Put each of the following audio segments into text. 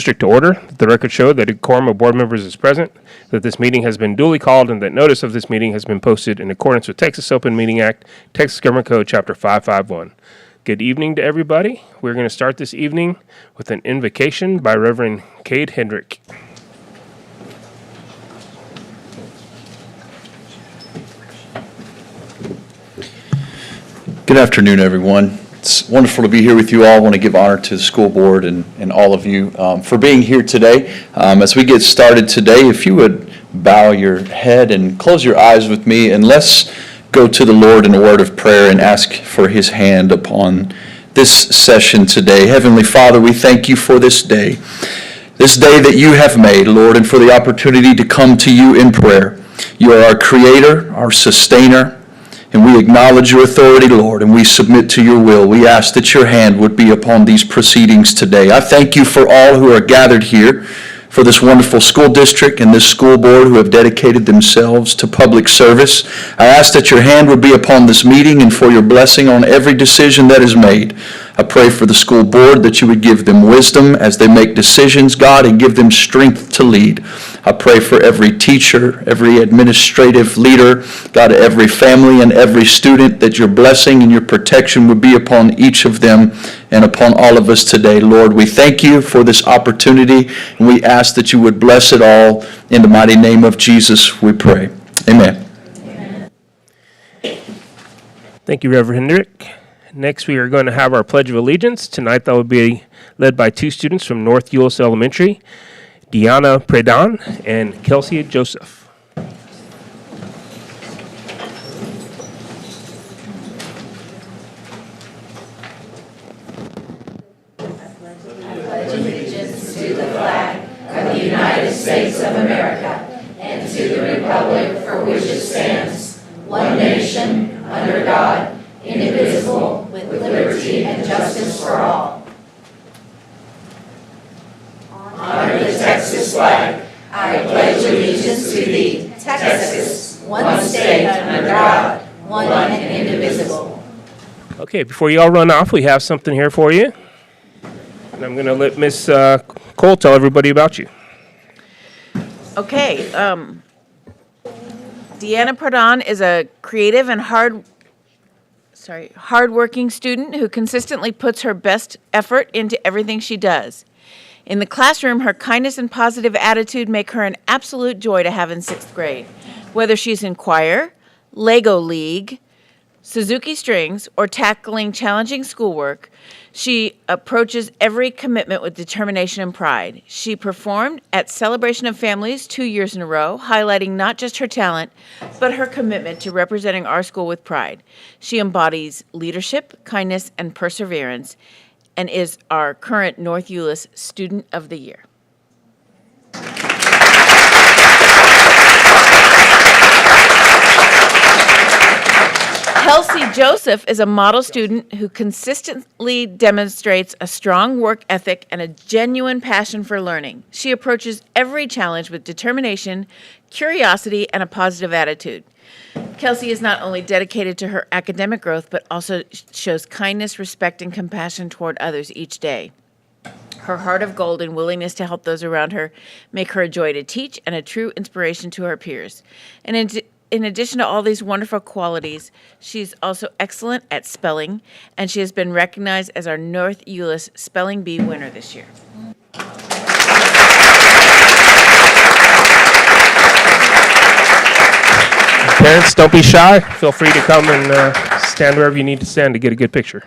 District to order, that the record show that a quorum of board members is present, that this meeting has been duly called, and that notice of this meeting has been posted in accordance with Texas Open Meeting Act, Texas Government Code, Chapter 551. Good evening to everybody. We're going to start this evening with an invocation by Reverend Cade Hendrick. Good afternoon, everyone. It's wonderful to be here with you all. I want to give honor to the school board and all of you for being here today. As we get started today, if you would bow your head and close your eyes with me, and let's go to the Lord in a word of prayer and ask for His hand upon this session today. Heavenly Father, we thank you for this day that you have made, Lord, and for the opportunity to come to you in prayer. You are our creator, our sustainer, and we acknowledge your authority, Lord, and we submit to your will. We ask that your hand would be upon these proceedings today. I thank you for all who are gathered here, for this wonderful school district and this school board who have dedicated themselves to public service. I ask that your hand would be upon this meeting and for your blessing on every decision that is made. I pray for the school board that you would give them wisdom as they make decisions, God, and give them strength to lead. I pray for every teacher, every administrative leader, God, every family and every student, that your blessing and your protection would be upon each of them and upon all of us today. Lord, we thank you for this opportunity, and we ask that you would bless it all. In the mighty name of Jesus, we pray. Amen. Thank you, Reverend Hendrick. Next, we are going to have our Pledge of Allegiance. Tonight, that will be led by two students from North Euless Elementary, Deanna Predan and Kelsey Joseph. States of America, and to the republic for which it stands, one nation, under God, indivisible, with liberty and justice for all. Honor the Texas flag. I pledge allegiance to thee, Texas, one state under God, one and indivisible. Okay, before you all run off, we have something here for you. And I'm going to let Miss Cole tell everybody about you. Okay, Deanna Pradon is a creative and hardworking student who consistently puts her best effort into everything she does. In the classroom, her kindness and positive attitude make her an absolute joy to have in 6th grade. Whether she's in choir, Lego League, Suzuki Strings, or tackling challenging schoolwork, she approaches every commitment with determination and pride. She performed at Celebration of Families 2 years in a row, highlighting not just her talent, but her commitment to representing our school with pride. She embodies leadership, kindness, and perseverance, and is our current North Euless Student of the Year. Kelsey Joseph is a model student who consistently demonstrates a strong work ethic and a genuine passion for learning. She approaches every challenge with determination, curiosity, and a positive attitude. Kelsey is not only dedicated to her academic growth, but also shows kindness, respect, and compassion toward others each day. Her heart of gold and willingness to help those around her make her a joy to teach and a true inspiration to her peers. And in addition to all these wonderful qualities, she's also excellent at spelling, and she has been recognized as our North Euless Spelling Bee winner this year. Parents, don't be shy. Feel free to come and stand wherever you need to stand to get a good picture.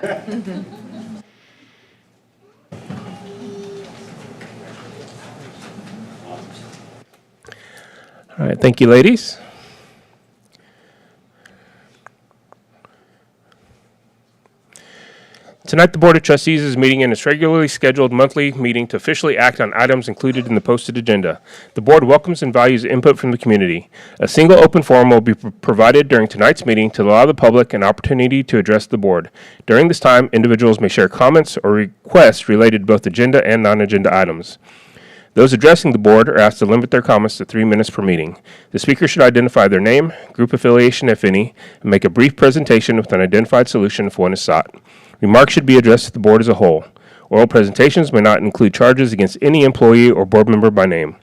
All right, thank you, ladies. Tonight, the Board of Trustees is meeting in its regularly scheduled monthly meeting to officially act on items included in the posted agenda. The Board welcomes and values input from the community. A single open forum will be provided during tonight's meeting to allow the public an opportunity to address the Board. During this time, individuals may share comments or requests related to both agenda and non-agenda items. Those addressing the Board are asked to limit their comments to 3 minutes per meeting. The speaker should identify their name, group affiliation if any, and make a brief presentation with an identified solution if one is sought. Remarks should be addressed to the Board as a whole. Oral presentations may not include charges against any employee or board member by name.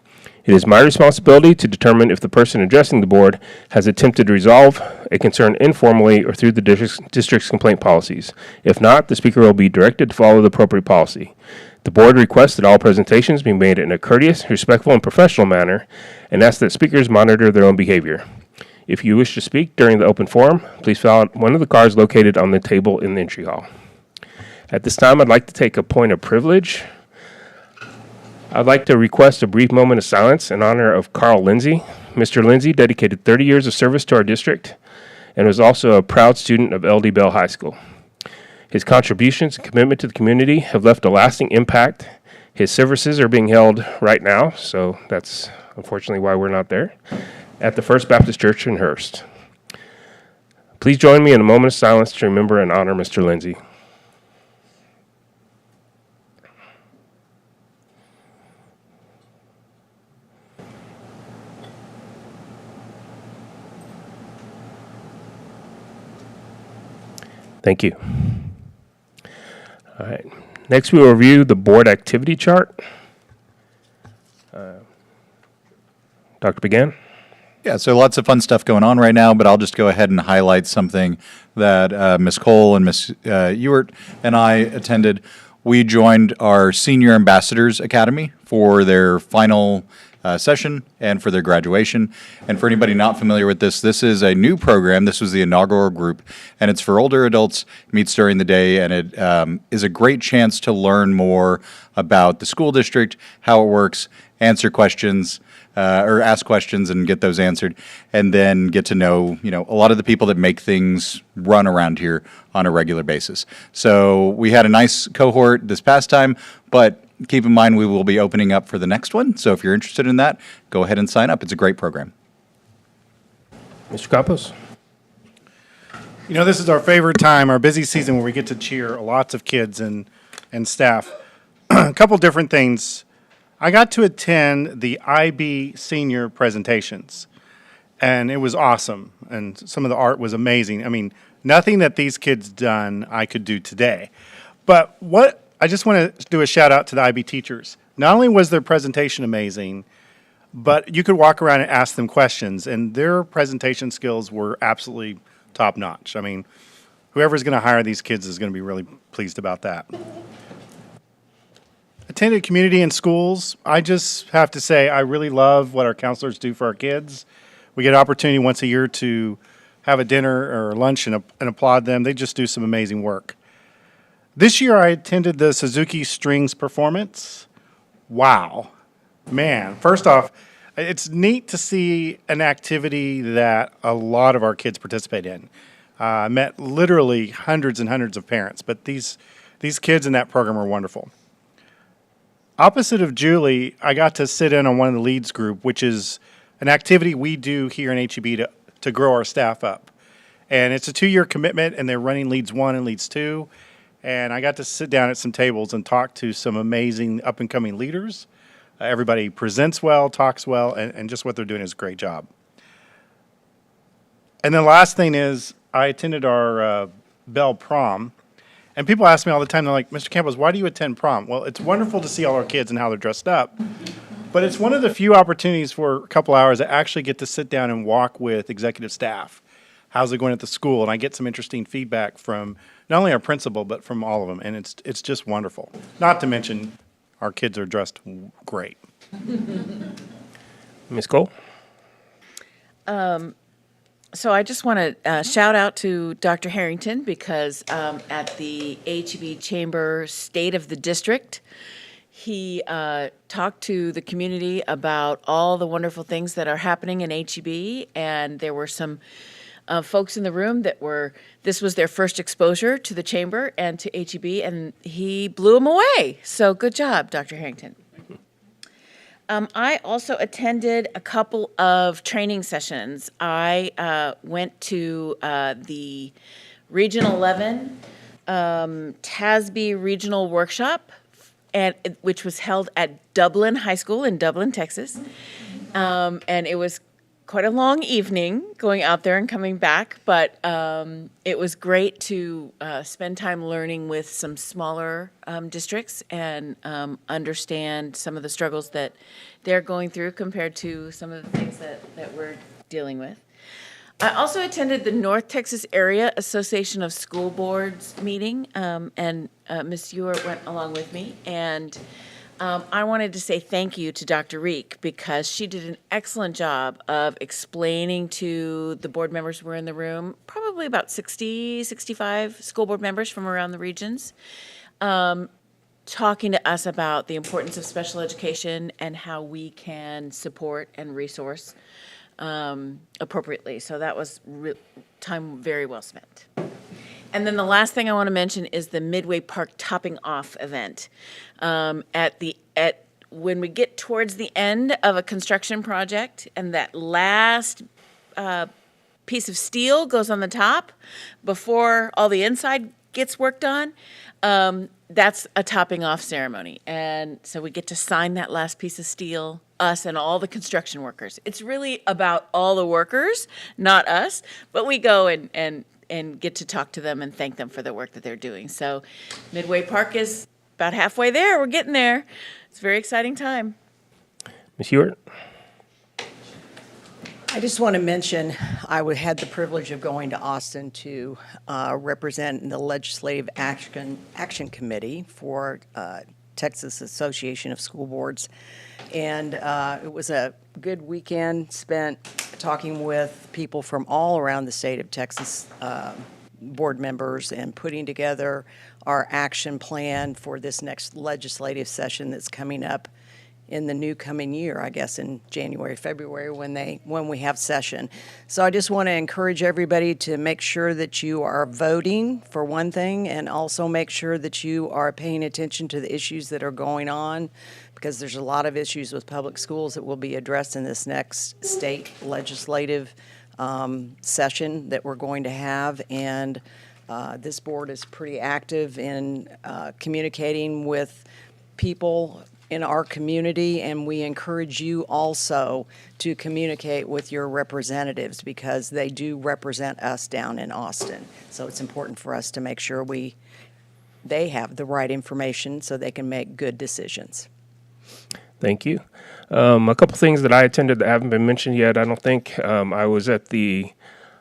It is my responsibility to determine if the person addressing the board has attempted to resolve a concern informally or through the district's complaint policies. If not, the speaker will be directed to follow the appropriate policy. The board requests that all presentations be made in a courteous, respectful, and professional manner, and asks that speakers monitor their own behavior. If you wish to speak during the open forum, please fill out one of the cards located on the table in the entry hall. At this time, I'd like to take a point of privilege. I'd like to request a brief moment of silence in honor of Carl Lindsay. Mr. Lindsay dedicated 30 years of service to our district and was also a proud student of L.D. Bell High School. His contributions and commitment to the community have left a lasting impact. His services are being held right now, so that's unfortunately why we're not there, at the First Baptist Church in Hurst. Please join me in a moment of silence to remember and honor Mr. Lindsay. Thank you. All right. Next, we will review the board activity chart. Dr. Began? Yeah, so lots of fun stuff going on right now, but I'll just go ahead and highlight something that Ms. Cole and Ms. Ewert and I attended. We joined our Senior Ambassadors Academy for their final session and for their graduation. And for anybody not familiar with this, this is a new program. This was the inaugural group, and it's for older adults, meets during the day, and it is a great chance to learn more about the school district, how it works, answer questions, or ask questions and get those answered, and then get to know, a lot of the people that make things run around here on a regular basis. So we had a nice cohort this past time, but keep in mind we will be opening up for the next one. So if you're interested in that, go ahead and sign up. It's a great program. Mr. Campos? This is our favorite time, our busy season, where we get to cheer lots of kids and staff. A couple different things. I got to attend the IB senior presentations, and it was awesome, and some of the art was amazing. I mean, nothing that these kids done I could do today. But what I just want to do a shout out to the IB teachers. Not only was their presentation amazing, but you could walk around and ask them questions, and their presentation skills were absolutely top notch. I mean, whoever's going to hire these kids is going to be really pleased about that. Attended community and schools. I just have to say I really love what our counselors do for our kids. We get an opportunity once a year to have a dinner or lunch and applaud them. They just do some amazing work. This year I attended the Suzuki Strings performance. Wow. Man, first off, it's neat to see an activity that a lot of our kids participate in. I met literally hundreds and hundreds of parents, but these kids in that program are wonderful. Opposite of Julie, I got to sit in on one of the leads group, which is an activity we do here in HEB to grow our staff up. And it's a 2-year commitment, and they're running Leads 1 and Leads 2. And I got to sit down at some tables and talk to some amazing up-and-coming leaders. Everybody presents well, talks well, and just what they're doing is a great job. And then the last thing is I attended our Bell prom. And people ask me all the time, they're like, Mr. Campos, why do you attend prom? Well, it's wonderful to see all our kids and how they're dressed up. But it's one of the few opportunities for a couple hours to actually get to sit down and walk with executive staff. How's it going at the school? And I get some interesting feedback from not only our principal, but from all of them. And it's just wonderful. Not to mention, our kids are dressed great. Ms. Cole? So I just want to shout out to Dr. Harrington because at the HEB Chamber State of the District, he talked to the community about all the wonderful things that are happening in HEB, and there were some folks in the room this was their first exposure to the chamber and to HEB, and he blew them away. So good job, Dr. Harrington. I also attended a couple of training sessions. I went to the Regional 11 TASB Regional Workshop, which was held at Dublin High School in Dublin, Texas. And it was quite a long evening going out there and coming back, but it was great to spend time learning with some smaller districts and understand some of the struggles that they're going through compared to some of the things that we're dealing with. I also attended the North Texas Area Association of School Boards meeting, and Ms. Ewart went along with me, and I wanted to say thank you to Dr. Reek because she did an excellent job of explaining to the board members who were in the room, probably about 60, 65 school board members from around the regions, talking to us about the importance of special education and how we can support and resource appropriately. So that was time very well spent. And then the last thing I want to mention is the Midway Park topping off event. When we get towards the end of a construction project and that last piece of steel goes on the top before all the inside gets worked on, that's a topping off ceremony. And so we get to sign that last piece of steel, us and all the construction workers. It's really about all the workers, not us, but we go and get to talk to them and thank them for the work that they're doing. So Midway Park is about halfway there. We're getting there. It's a very exciting time. Ms. Ewart? I just want to mention, I had the privilege of going to Austin to represent the Legislative Action Committee for Texas Association of School Boards. And it was a good weekend spent talking with people from all around the state of Texas, board members, and putting together our action plan for this next legislative session that's coming up in the new coming year, I guess in January, February, when we have session. So I just want to encourage everybody to make sure that you are voting for one thing, and also make sure that you are paying attention to the issues that are going on, because there's a lot of issues with public schools that will be addressed in this next state legislative session that we're going to have. And this board is pretty active in communicating with people in our community, and we encourage you also to communicate with your representatives because they do represent us down in Austin. So it's important for us to make sure they have the right information so they can make good decisions. Thank you. A couple things that I attended that haven't been mentioned yet, I don't think. I was at the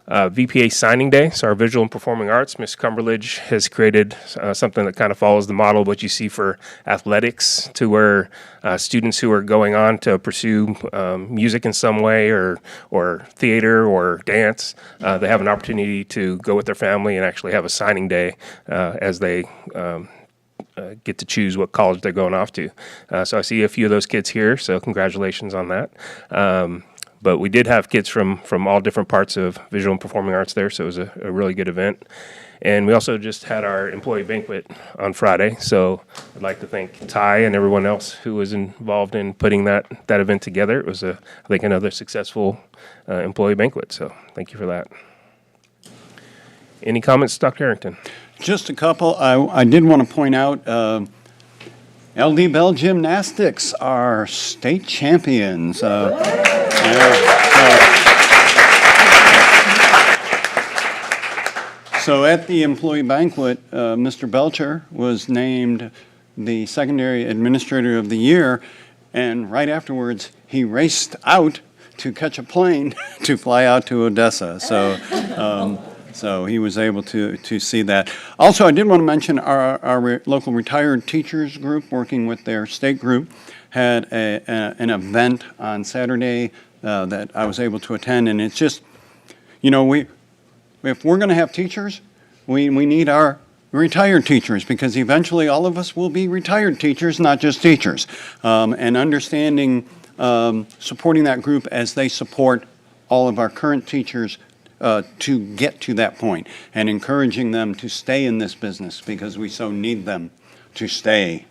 VPA signing day, so our visual and performing arts. Ms. Cumberledge has created something that kind of follows the model of what you see for athletics, to where students who are going on to pursue music in some way or theater or dance, they have an opportunity to go with their family and actually have a signing day as they get to choose what college they're going off to. So I see a few of those kids here, so congratulations on that. But we did have kids from all different parts of visual and performing arts there, so it was a really good event. And we also just had our employee banquet on Friday, so I'd like to thank Ty and everyone else who was involved in putting that event together. It was, I think, another successful employee banquet, so thank you for that. Any comments, Dr. Harrington? Just a couple. I did want to point out LD Bell Gymnastics are state champions. So at the employee banquet, Mr. Belcher was named the secondary administrator of the year, and right afterwards he raced out to catch a plane to fly out to Odessa. So he was able to see that. Also, I did want to mention our local retired teachers group, working with their state group, had an event on Saturday that I was able to attend. And it's just, if we're going to have teachers, we need our retired teachers, because eventually all of us will be retired teachers, not just teachers. And understanding, supporting that group as they support all of our current teachers to get to that point, and encouraging them to stay in this business because we so need them to stay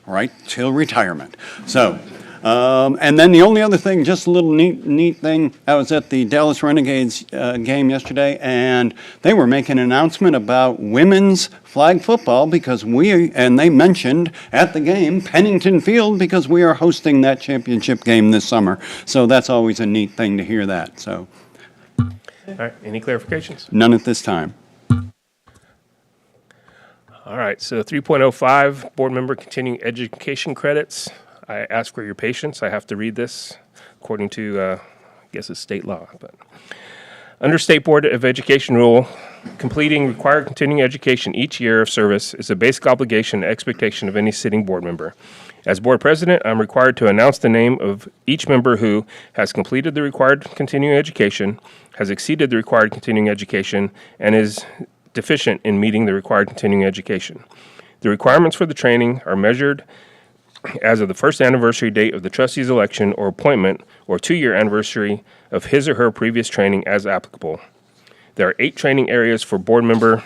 right till retirement. So And then the only other thing, just a little neat thing, I was at the Dallas Renegades game yesterday, and they were making an announcement about women's flag football and they mentioned at the game Pennington Field because we are hosting that championship game this summer. So that's always a neat thing to hear that. So All right, any clarifications? none at this time. All right, so 3.05, board member continuing education credits. I ask for your patience. I have to read this according to, I guess it's state law. But under State Board of Education rule, completing required continuing education each year of service is a basic obligation and expectation of any sitting board member. As board president, I'm required to announce the name of each member who has completed the required continuing education, has exceeded the required continuing education, and is deficient in meeting the required continuing education. The requirements for the training are measured as of the first anniversary date of the trustee's election or appointment or 2-year anniversary of his or her previous training as applicable. There are 8 training areas for board member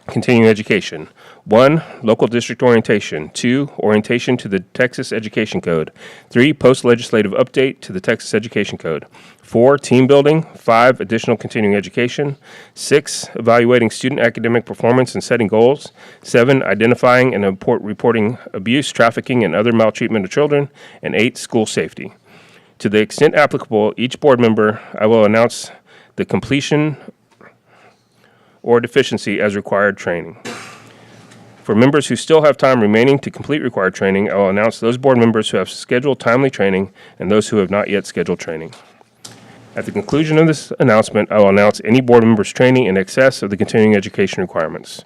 continuing education. 1, local district orientation. 2, orientation to the Texas Education Code. 3, post-legislative update to the Texas Education Code. 4, team building. 5, additional continuing education. 6, evaluating student academic performance and setting goals. 7, identifying and reporting abuse, trafficking, and other maltreatment of children. And 8, school safety. To the extent applicable, each board member, I will announce the completion or deficiency as required training. For members who still have time remaining to complete required training, I will announce those board members who have scheduled timely training and those who have not yet scheduled training. At the conclusion of this announcement, I will announce any board members' training in excess of the continuing education requirements.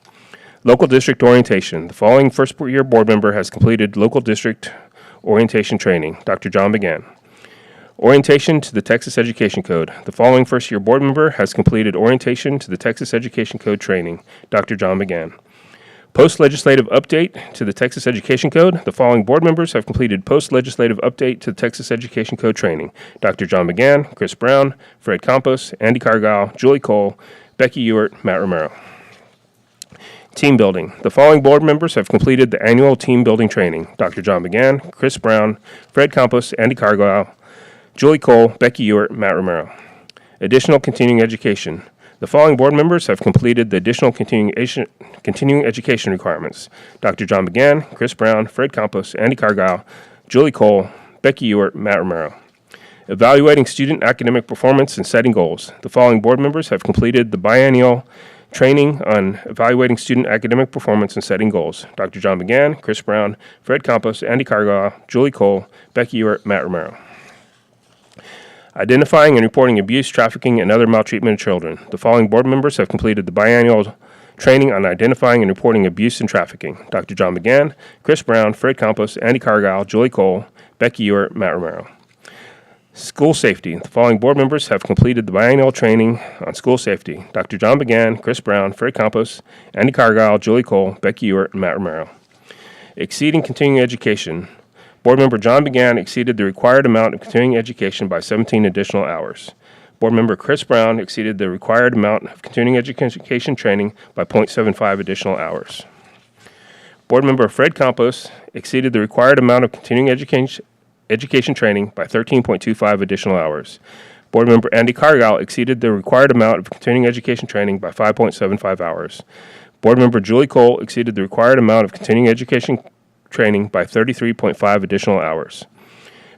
Local district orientation. The following first-year board member has completed local district orientation training. Dr. John McGann. Orientation to the Texas Education Code. The following first-year board member has completed orientation to the Texas Education Code training. Dr. John McGann. Post-legislative update to the Texas Education Code. The following board members have completed post-legislative update to the Texas Education Code training. Dr. John McGann, Chris Brown, Fred Campos, Andy Cargile, Julie Cole, Becky Ewert, Matt Romero. Team building. The following board members have completed the annual team building training. Dr. John McGann, Chris Brown, Fred Campos, Andy Cargile, Julie Cole, Becky Ewert, Matt Romero. Additional continuing education. The following board members have completed the additional continuing education requirements. Dr. John McGann, Chris Brown, Fred Campos, Andy Cargile, Julie Cole, Becky Ewert, Matt Romero. Evaluating student academic performance and setting goals. The following board members have completed the biennial training on evaluating student academic performance and setting goals. Dr. John McGann, Chris Brown, Fred Campos, Andy Cargile, Julie Cole, Becky Ewert, Matt Romero. Identifying and reporting abuse, trafficking, and other maltreatment of children. The following board members have completed the biannual training on identifying and reporting abuse and trafficking. Dr. John McGann, Chris Brown, Fred Campos, Andy Cargile, Julie Cole, Becky Ewert, Matt Romero. School safety. The following board members have completed the biannual training on school safety. Dr. John McGann, Chris Brown, Fred Campos, Andy Cargile, Julie Cole, Becky Ewert, and Matt Romero. Exceeding continuing education. Board member John McGann exceeded the required amount of continuing education by 17 additional hours. Board member Chris Brown exceeded the required amount of continuing education training by 0.75 additional hours. Board member Fred Campos exceeded the required amount of continuing education training by 13.25 additional hours. Board member Andy Cargile exceeded the required amount of continuing education training by 5.75 hours. Board member Julie Cole exceeded the required amount of continuing education training by 33.5 additional hours.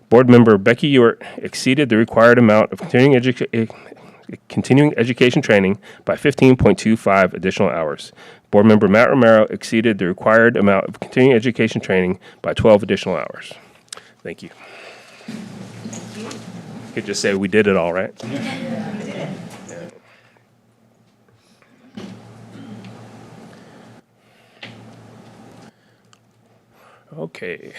Board member Becky Ewert exceeded the required amount of continuing education training by 15.25 additional hours. Board member Matt Romero exceeded the required amount of continuing education training by 12 additional hours. Thank you. You could just say we did it all, right? Okay.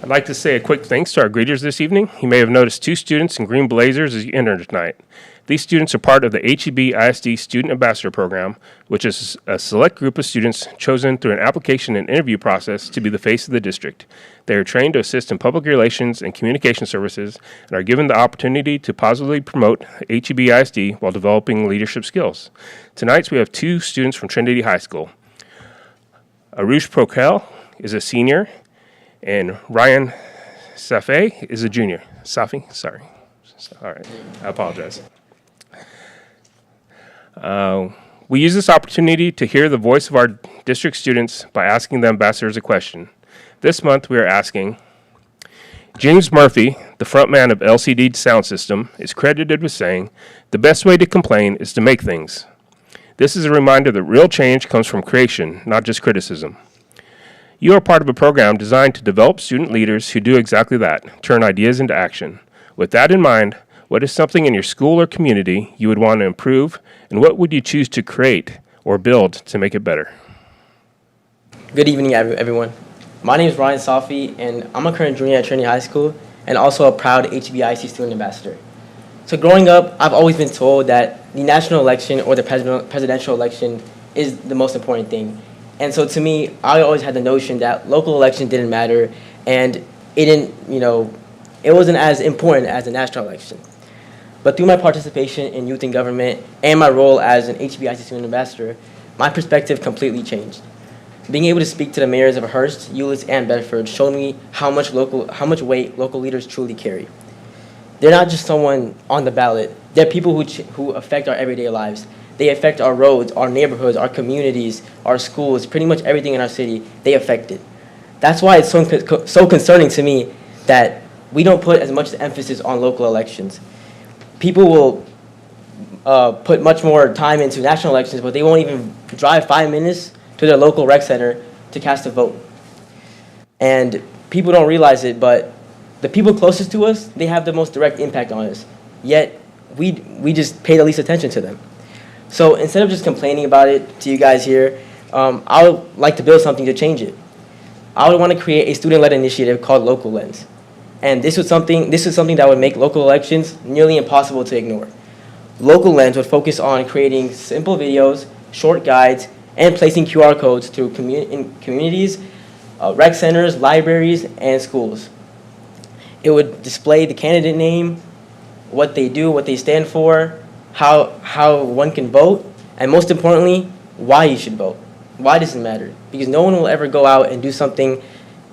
I'd like to say a quick thanks to our greeters this evening. You may have noticed 2 students in green blazers as you entered tonight. These students are part of the HEB ISD Student Ambassador Program, which is a select group of students chosen through an application and interview process to be the face of the district. They are trained to assist in public relations and communication services and are given the opportunity to positively promote HEB ISD while developing leadership skills. Tonight, we have 2 students from Trinity High School. Arush Prokel is a senior, and Ryan Safi is a junior. Safi, sorry. All right, I apologize. We use this opportunity to hear the voice of our district students by asking the ambassadors a question. This month, we are asking, James Murphy, the frontman of LCD Sound System, is credited with saying, "The best way to complain is to make things." This is a reminder that real change comes from creation, not just criticism. You are part of a program designed to develop student leaders who do exactly that, turn ideas into action. With that in mind, what is something in your school or community you would want to improve, and what would you choose to create or build to make it better? Good evening, everyone. My name is Ryan Safi, and I'm a current junior at Trinity High School and also a proud HBIC student ambassador. So growing up, I've always been told that the national election or the presidential election is the most important thing. And so to me, I always had the notion that local election didn't matter and it wasn't as important as the national election. But through my participation in youth and government and my role as an HBIC student ambassador, my perspective completely changed. Being able to speak to the mayors of Hurst-Euless, and Bedford showed me how much weight local leaders truly carry. They're not just someone on the ballot. They're people who affect our everyday lives. They affect our roads, our neighborhoods, our communities, our schools, pretty much everything in our city, they affect it. That's why it's so concerning to me that we don't put as much emphasis on local elections. People will put much more time into national elections, but they won't even drive 5 minutes to their local rec center to cast a vote. And people don't realize it, but the people closest to us, they have the most direct impact on us. Yet, we just pay the least attention to them. So instead of just complaining about it to you guys here, I would like to build something to change it. I would want to create a student-led initiative called Local Lens. And this is something that would make local elections nearly impossible to ignore. Local Lens would focus on creating simple videos, short guides, and placing QR codes through communities, rec centers, libraries, and schools. It would display the candidate name, what they do, what they stand for, how one can vote, and most importantly, why you should vote. Why does it matter? Because no one will ever go out and do something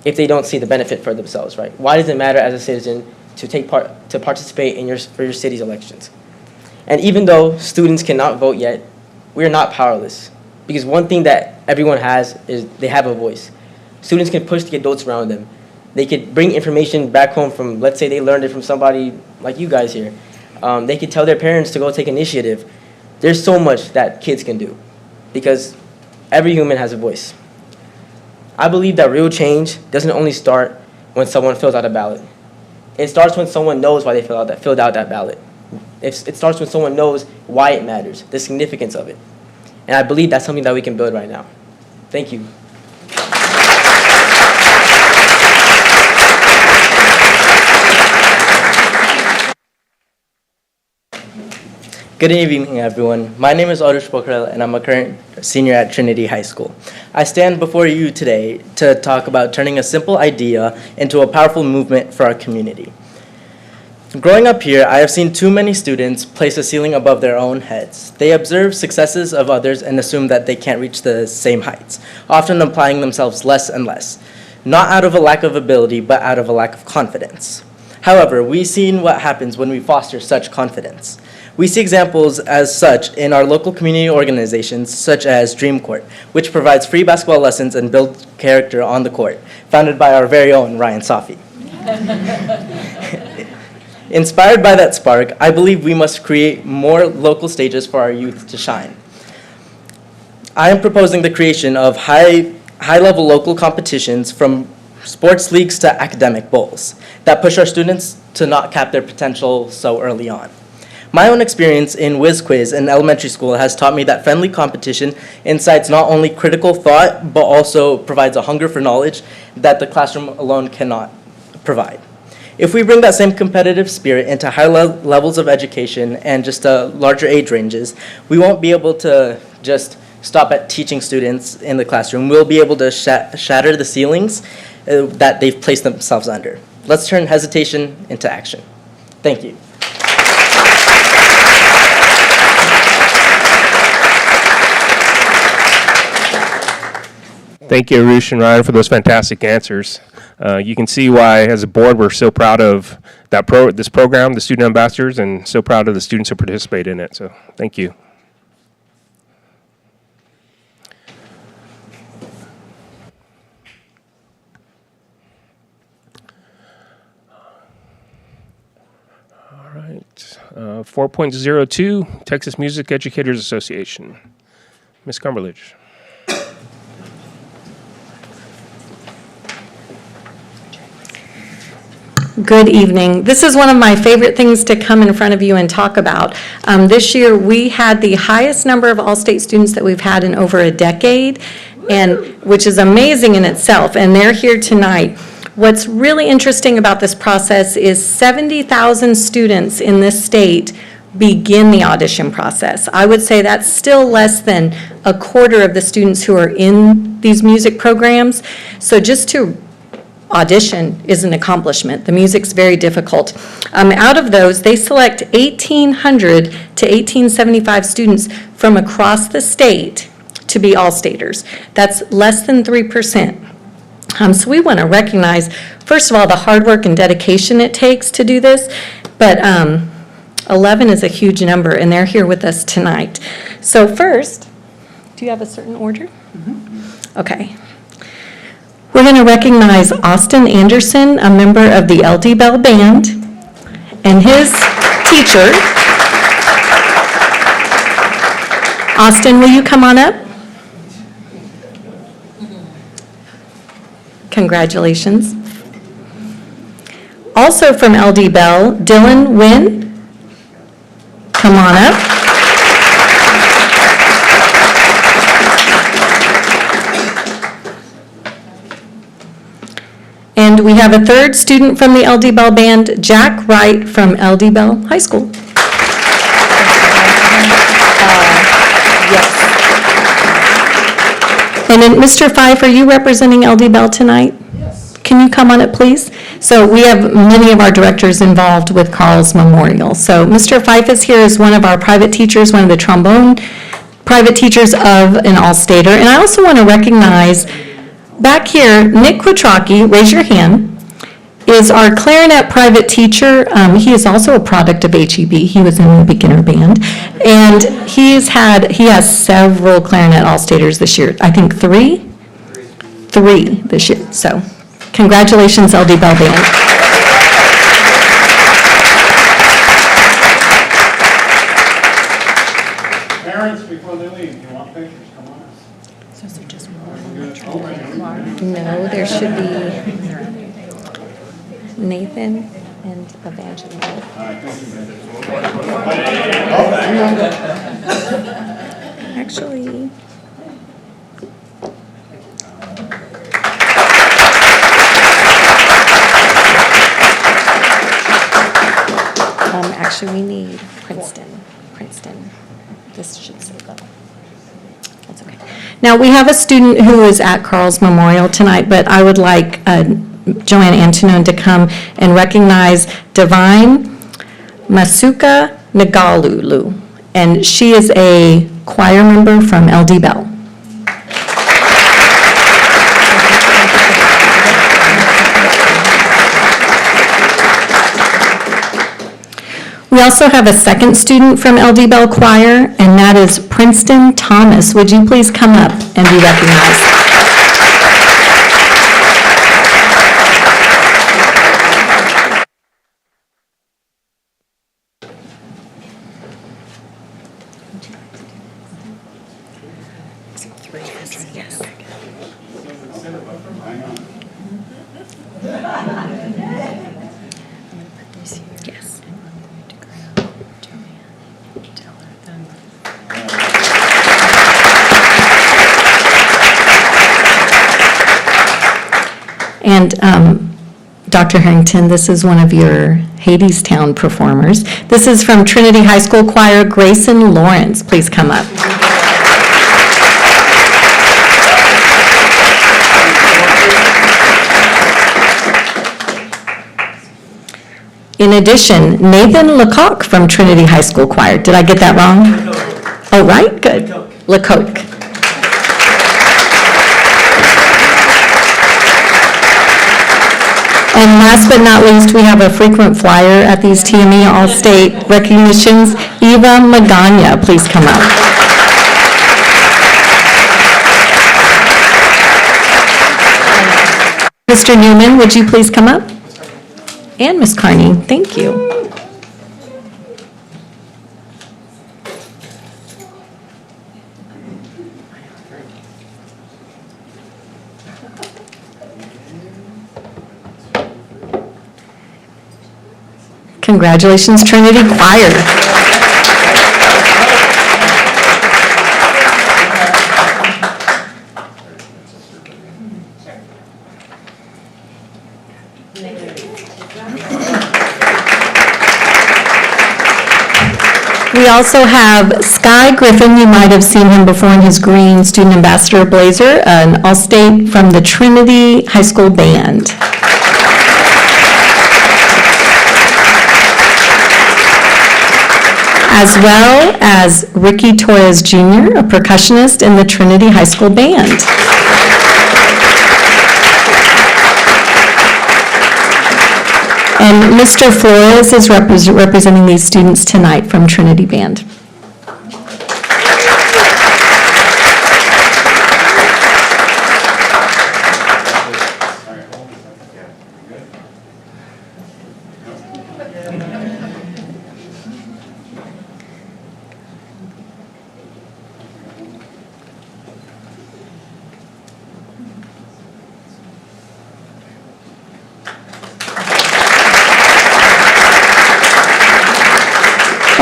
if they don't see the benefit for themselves, right? Why does it matter as a citizen to participate in for your city's elections? And even though students cannot vote yet, we are not powerless. Because one thing that everyone has is they have a voice. Students can push the adults around them. They could bring information back home from, let's say they learned it from somebody like you guys here. They could tell their parents to go take initiative. There's so much that kids can do because every human has a voice. I believe that real change doesn't only start when someone fills out a ballot. It starts when someone knows why they filled out that ballot. It starts when someone knows why it matters, the significance of it. And I believe that's something that we can build right now. Thank you. Good evening, everyone. My name is Arush Pokhrel, and I'm a current senior at Trinity High School. I stand before you today to talk about turning a simple idea into a powerful movement for our community. Growing up here, I have seen too many students place a ceiling above their own heads. They observe successes of others and assume that they can't reach the same heights, often applying themselves less and less, not out of a lack of ability, but out of a lack of confidence. However, we've seen what happens when we foster such confidence. We see examples as such in our local community organizations, such as Dream Court, which provides free basketball lessons and builds character on the court, founded by our very own Ryan Safi. Inspired by that spark, I believe we must create more local stages for our youth to shine. I am proposing the creation of high-level local competitions from sports leagues to academic bowls that push our students to not cap their potential so early on. My own experience in Whiz Quiz in elementary school has taught me that friendly competition incites not only critical thought, but also provides a hunger for knowledge that the classroom alone cannot provide. If we bring that same competitive spirit into higher levels of education and just larger age ranges, we won't be able to just stop at teaching students in the classroom. We'll be able to shatter the ceilings that they've placed themselves under. Let's turn hesitation into action. Thank you. Thank you, Arush and Ryan, for those fantastic answers. You can see why, as a board, we're so proud of this program, the student ambassadors, and so proud of the students who participate in it. So thank you. All right. 4.02, Texas Music Educators Association. Ms. Cumberledge. Good evening. This is one of my favorite things to come in front of you and talk about. This year, we had the highest number of all-state students that we've had in over a decade, and which is amazing in itself, and they're here tonight. What's really interesting about this process is 70,000 students in this state begin the audition process. I would say that's still less than a quarter of the students who are in these music programs. So just to audition is an accomplishment. The music's very difficult. Out of those, they select 1,800 to 1,875 students from across the state to be all-staters. That's less than 3%. So we want to recognize, first of all, the hard work and dedication it takes to do this, but 11 is a huge number, and they're here with us tonight. So first, do you have a certain order? Mm-hmm. Okay. We're going to recognize Austin Anderson, a member of the LD Bell Band, and his teacher. Austin, will you come on up? Congratulations. Also from LD Bell, Dylan Wynn, come on up. And we have a third student from the LD Bell Band, Jack Wright from LD Bell High School. Yes. And then, Mr. Fife, are you representing LD Bell tonight? Yes. Can you come on it, please? So we have many of our directors involved with Carl's Memorial. So Mr. Fife is here as one of our private teachers, one of the trombone private teachers of an all-stater. And I also want to recognize back here, Nick Quattrocki, raise your hand, is our clarinet private teacher. He is also a product of HEB. He was in the beginner band. And he has several clarinet all-staters this year. I think three this year. So congratulations, LD Bell Band. Parents, before they leave, you want pictures? Come on. No, there should be Nathan and Evangeline. Actually, we need Princeton. This should say that. That's okay. Now, we have a student who is at Carl's Memorial tonight, but I would like Joanne Antonon to come and recognize Divine Masuka Nagalulu, and she is a choir member from LD Bell. We also have a second student from LD Bell Choir, and that is Princeton Thomas. Would you please come up and be recognized? And Dr. Harrington, this is one of your Hadestown performers. This is from Trinity High School Choir, Grayson Lawrence. Please come up. In addition, Nathan Lecoq from Trinity High School Choir. Did I get that wrong? Oh, right? Good. Lecoq. And last but not least, we have a frequent flyer at these TME All-State recognitions. Eva Magana, please come up. Mr. Newman, would you please come up? And Ms. Carney, thank you. Congratulations, Trinity Choir. We also have Sky Griffin. You might have seen him before in his green student ambassador blazer, an All-State from the Trinity High School Band. As well as Ricky Torres Jr., a percussionist in the Trinity High School Band. And Mr. Flores is representing these students tonight from Trinity Band.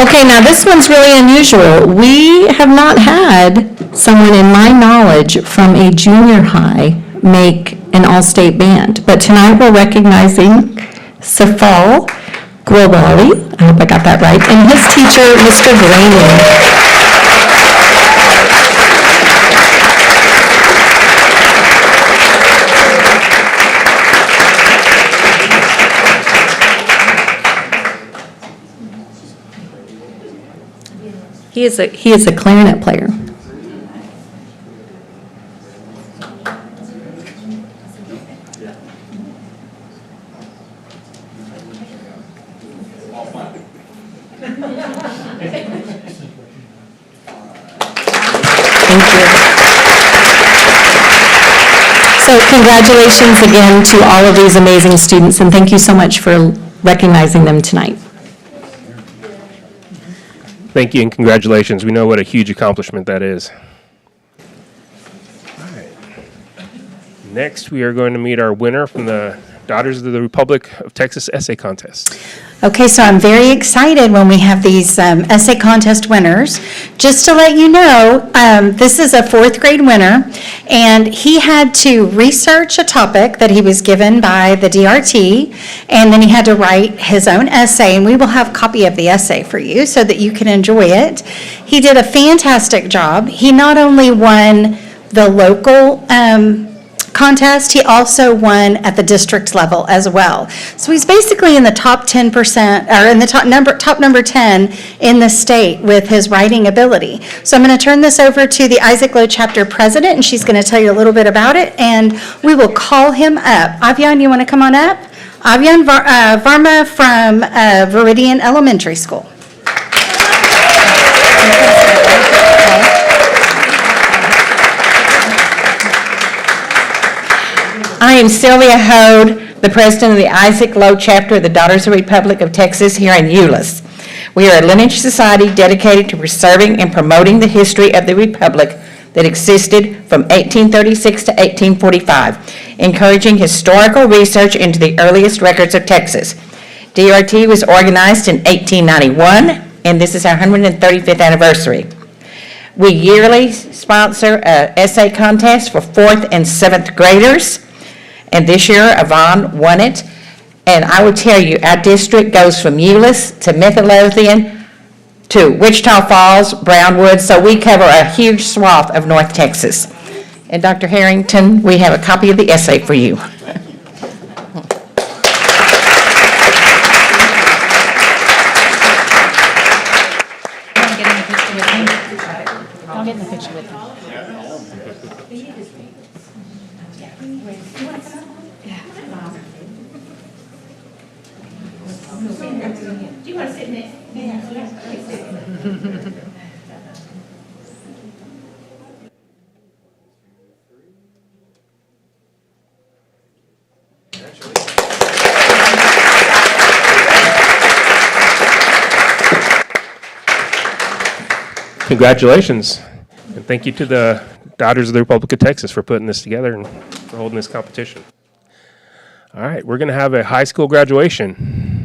Okay, now this one's really unusual. We have not had someone in my knowledge from a junior high make an all-state band, but tonight we're recognizing Safal Globali, I hope I got that right, and his teacher, Mr. Graney. He is a clarinet player. Thank you. So congratulations again to all of these amazing students, and thank you so much for recognizing them tonight. Thank you and congratulations. We know what a huge accomplishment that is. All right. Next, we are going to meet our winner from the Daughters of the Republic of Texas Essay Contest. Okay, so I'm very excited when we have these essay contest winners. Just to let you know, this is a fourth grade winner, and he had to research a topic that he was given by the DRT, and then he had to write his own essay, and we will have a copy of the essay for you so that you can enjoy it. He did a fantastic job. He not only won the local contest, he also won at the district level as well. So he's basically in the top 10%, or in the top number 10 in the state with his writing ability. So I'm going to turn this over to the Isaac Low chapter president, and she's going to tell you a little bit about it, and we will call him up. Avian, you want to come on up? Avian Varma from Viridian Elementary School. I am Sylvia Hode, the president of the Isaac Low chapter of the Daughters of the Republic of Texas here in Euless. We are a lineage society dedicated to preserving and promoting the history of the Republic that existed from 1836 to 1845, encouraging historical research into the earliest records of Texas. DRT was organized in 1891, and this is our 135th anniversary. We yearly sponsor an essay contest for 4th and 7th graders. And this year, Yvonne won it. And I will tell you, our district goes from Euless to Midlothian to Wichita Falls, Brownwood, so we cover a huge swath of North Texas. And Dr. Harrington, we have a copy of the essay for you. I'll get in the picture with him. Do you want to sit next? Congratulations. And thank you to the Daughters of the Republic of Texas for putting this together and for holding this competition. All right, we're going to have a high school graduation.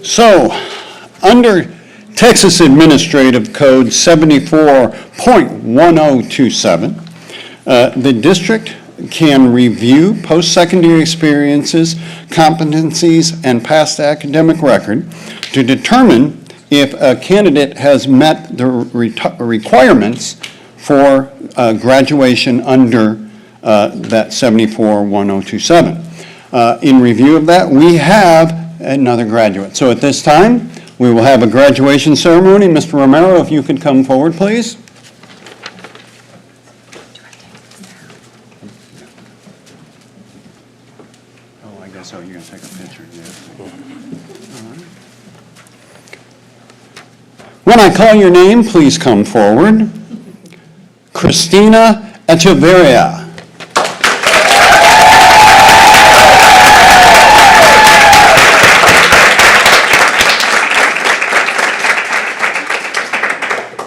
So, under Texas Administrative Code 74.1027, the district can review post-secondary experiences, competencies, and past academic record to determine if a candidate has met the requirements for graduation under that 74.1027. In review of that, we have another graduate. So at this time, we will have a graduation ceremony. Mr. Romero, if you could come forward, please. Oh, I guess so. You're going to take a picture. Yeah. When I call your name, please come forward. Christina Echeverria.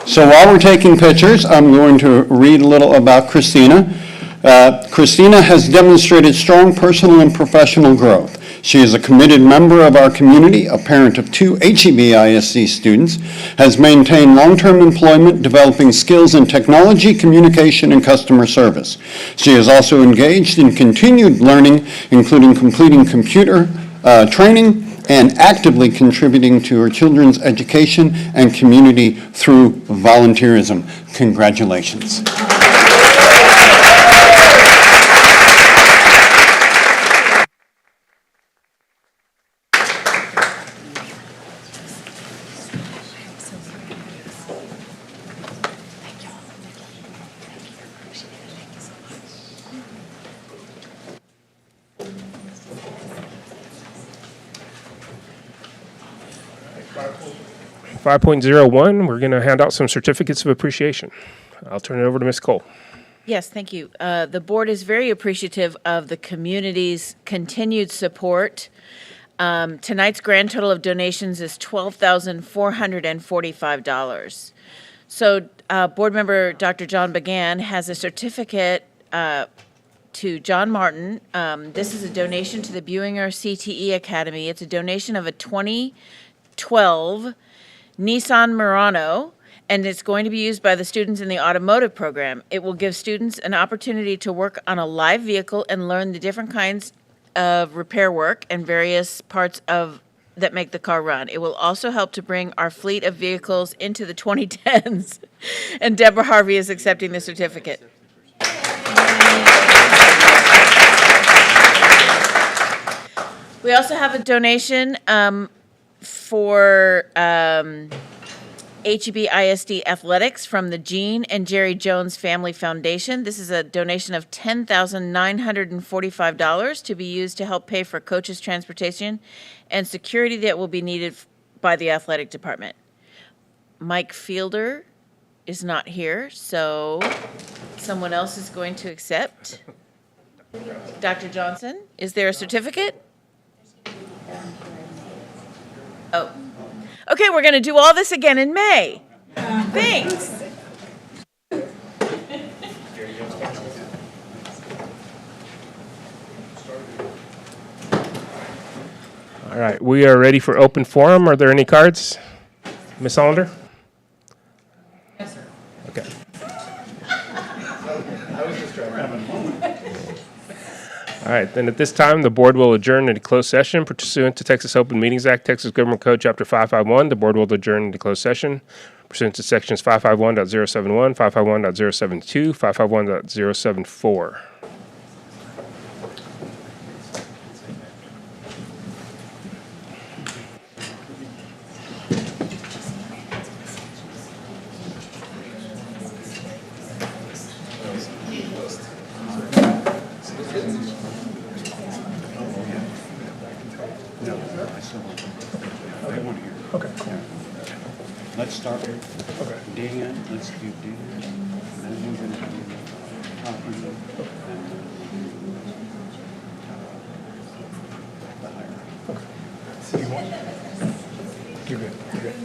So while we're taking pictures, I'm going to read a little about Christina. Christina has demonstrated strong personal and professional growth. She is a committed member of our community, a parent of 2 HEB-ISD students, has maintained long-term employment, developing skills in technology, communication, and customer service. She is also engaged in continued learning, including completing computer training and actively contributing to her children's education and community through volunteerism. Congratulations. 5.01, we're going to hand out some certificates of appreciation. I'll turn it over to Ms. Cole. Yes, thank you. The board is very appreciative of the community's continued support. Tonight's grand total of donations is $12,445. So board member Dr. John Began has a certificate to John Martin. This is a donation to the Buinger CTE Academy. It's a donation of a 2012 Nissan Murano, and it's going to be used by the students in the automotive program. It will give students an opportunity to work on a live vehicle and learn the different kinds of repair work and various parts of that make the car run. It will also help to bring our fleet of vehicles into the 2010s. And Deborah Harvey is accepting the certificate. We also have a donation for HEB-ISD Athletics from the Jean and Jerry Jones Family Foundation. This is a donation of $10,945 to be used to help pay for coaches' transportation and security that will be needed by the athletic department. Mike Fielder is not here, so someone else is going to accept. Dr. Johnson, is there a certificate? Oh. Okay, we're going to do all this again in May. Thanks. All right, we are ready for open forum. Are there any cards? Ms. Hollander? Yes, sir. Okay. All right, then at this time, the board will adjourn into closed session pursuant to Texas Open Meetings Act, Texas Government Code, Chapter 551. The board will adjourn into closed session pursuant to sections 551.071, 551.072, 551.074. No, I still want them. They want to hear. Okay. Let's start with Dan. Let's do Dan. Then we're going to do Kaufman. And then the hierarchy. You're good. You're good.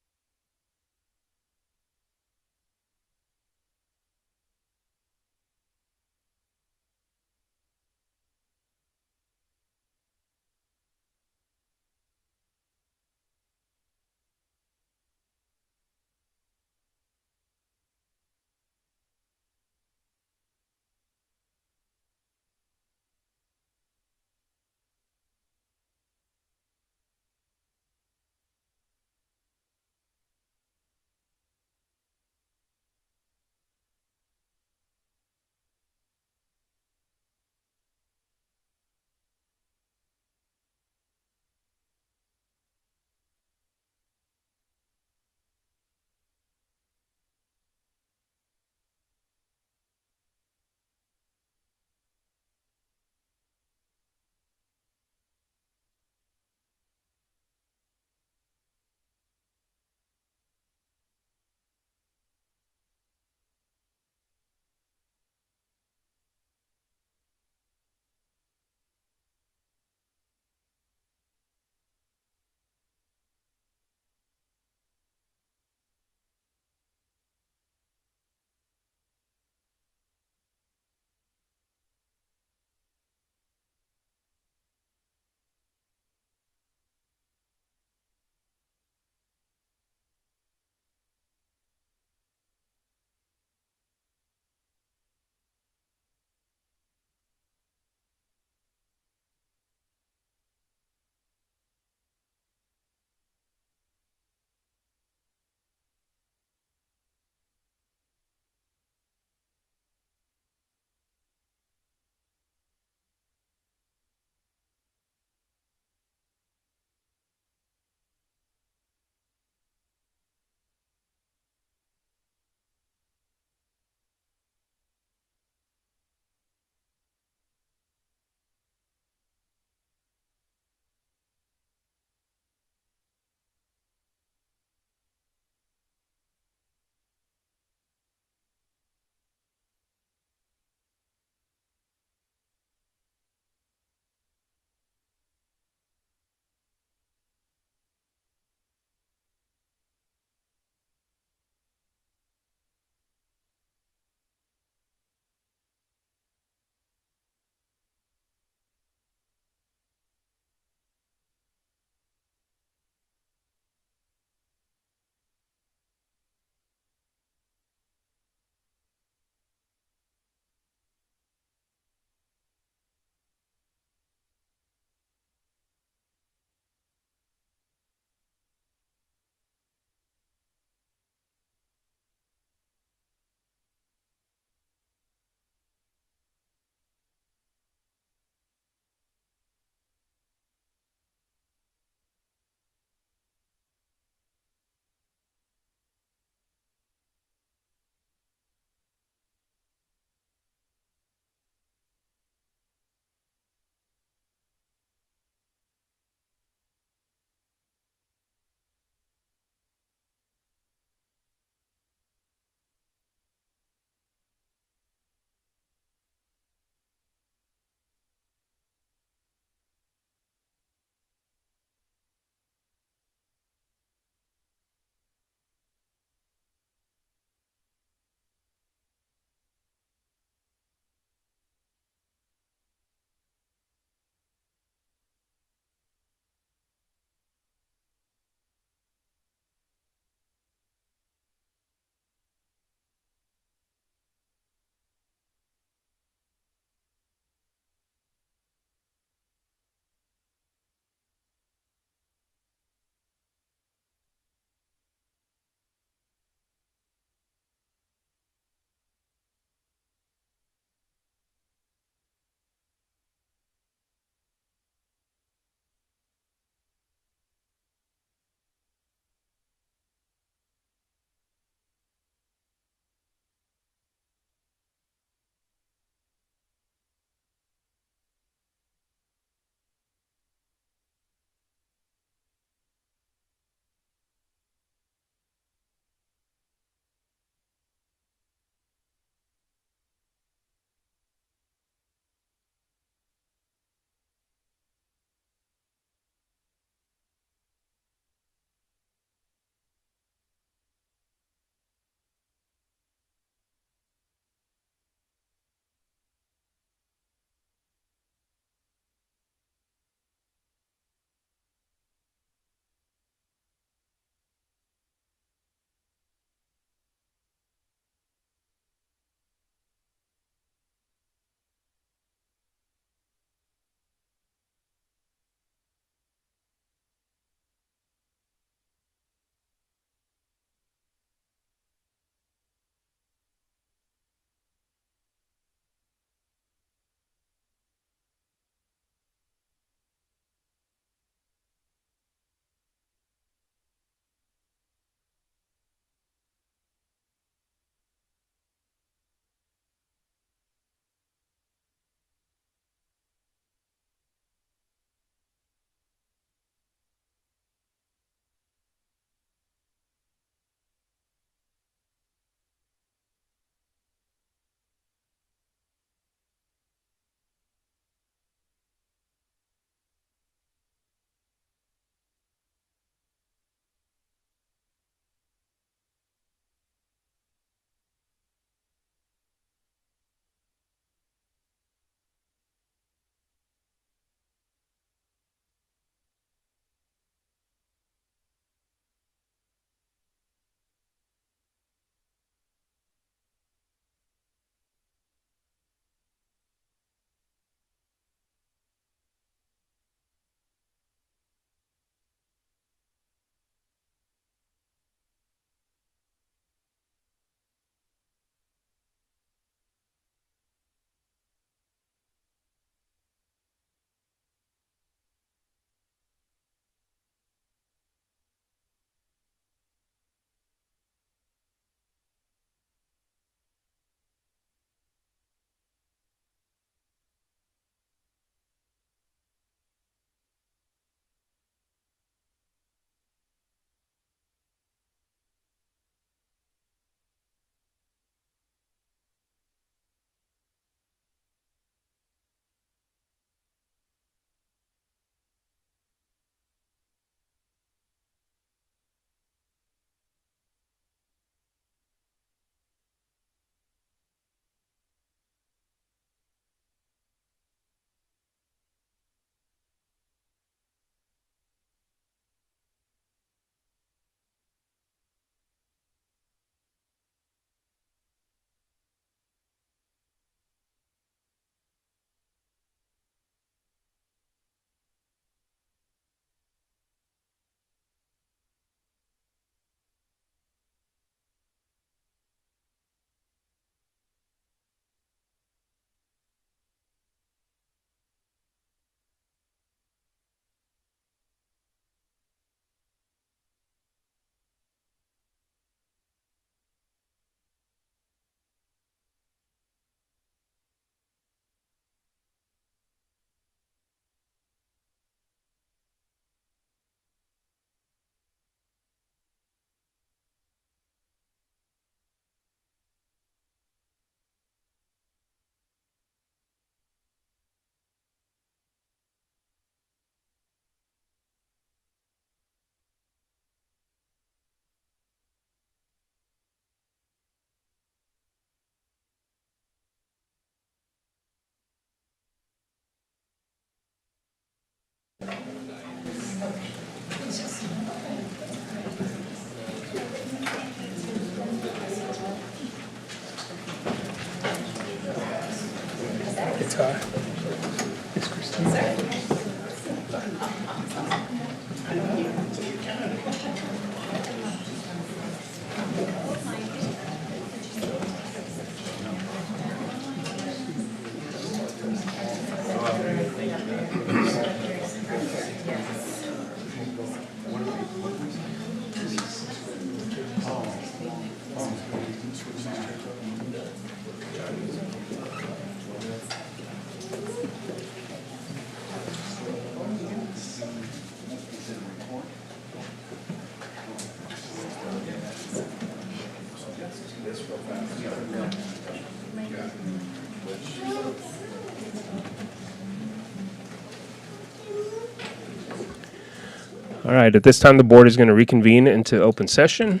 All right, at this time, the board is going to reconvene into open session.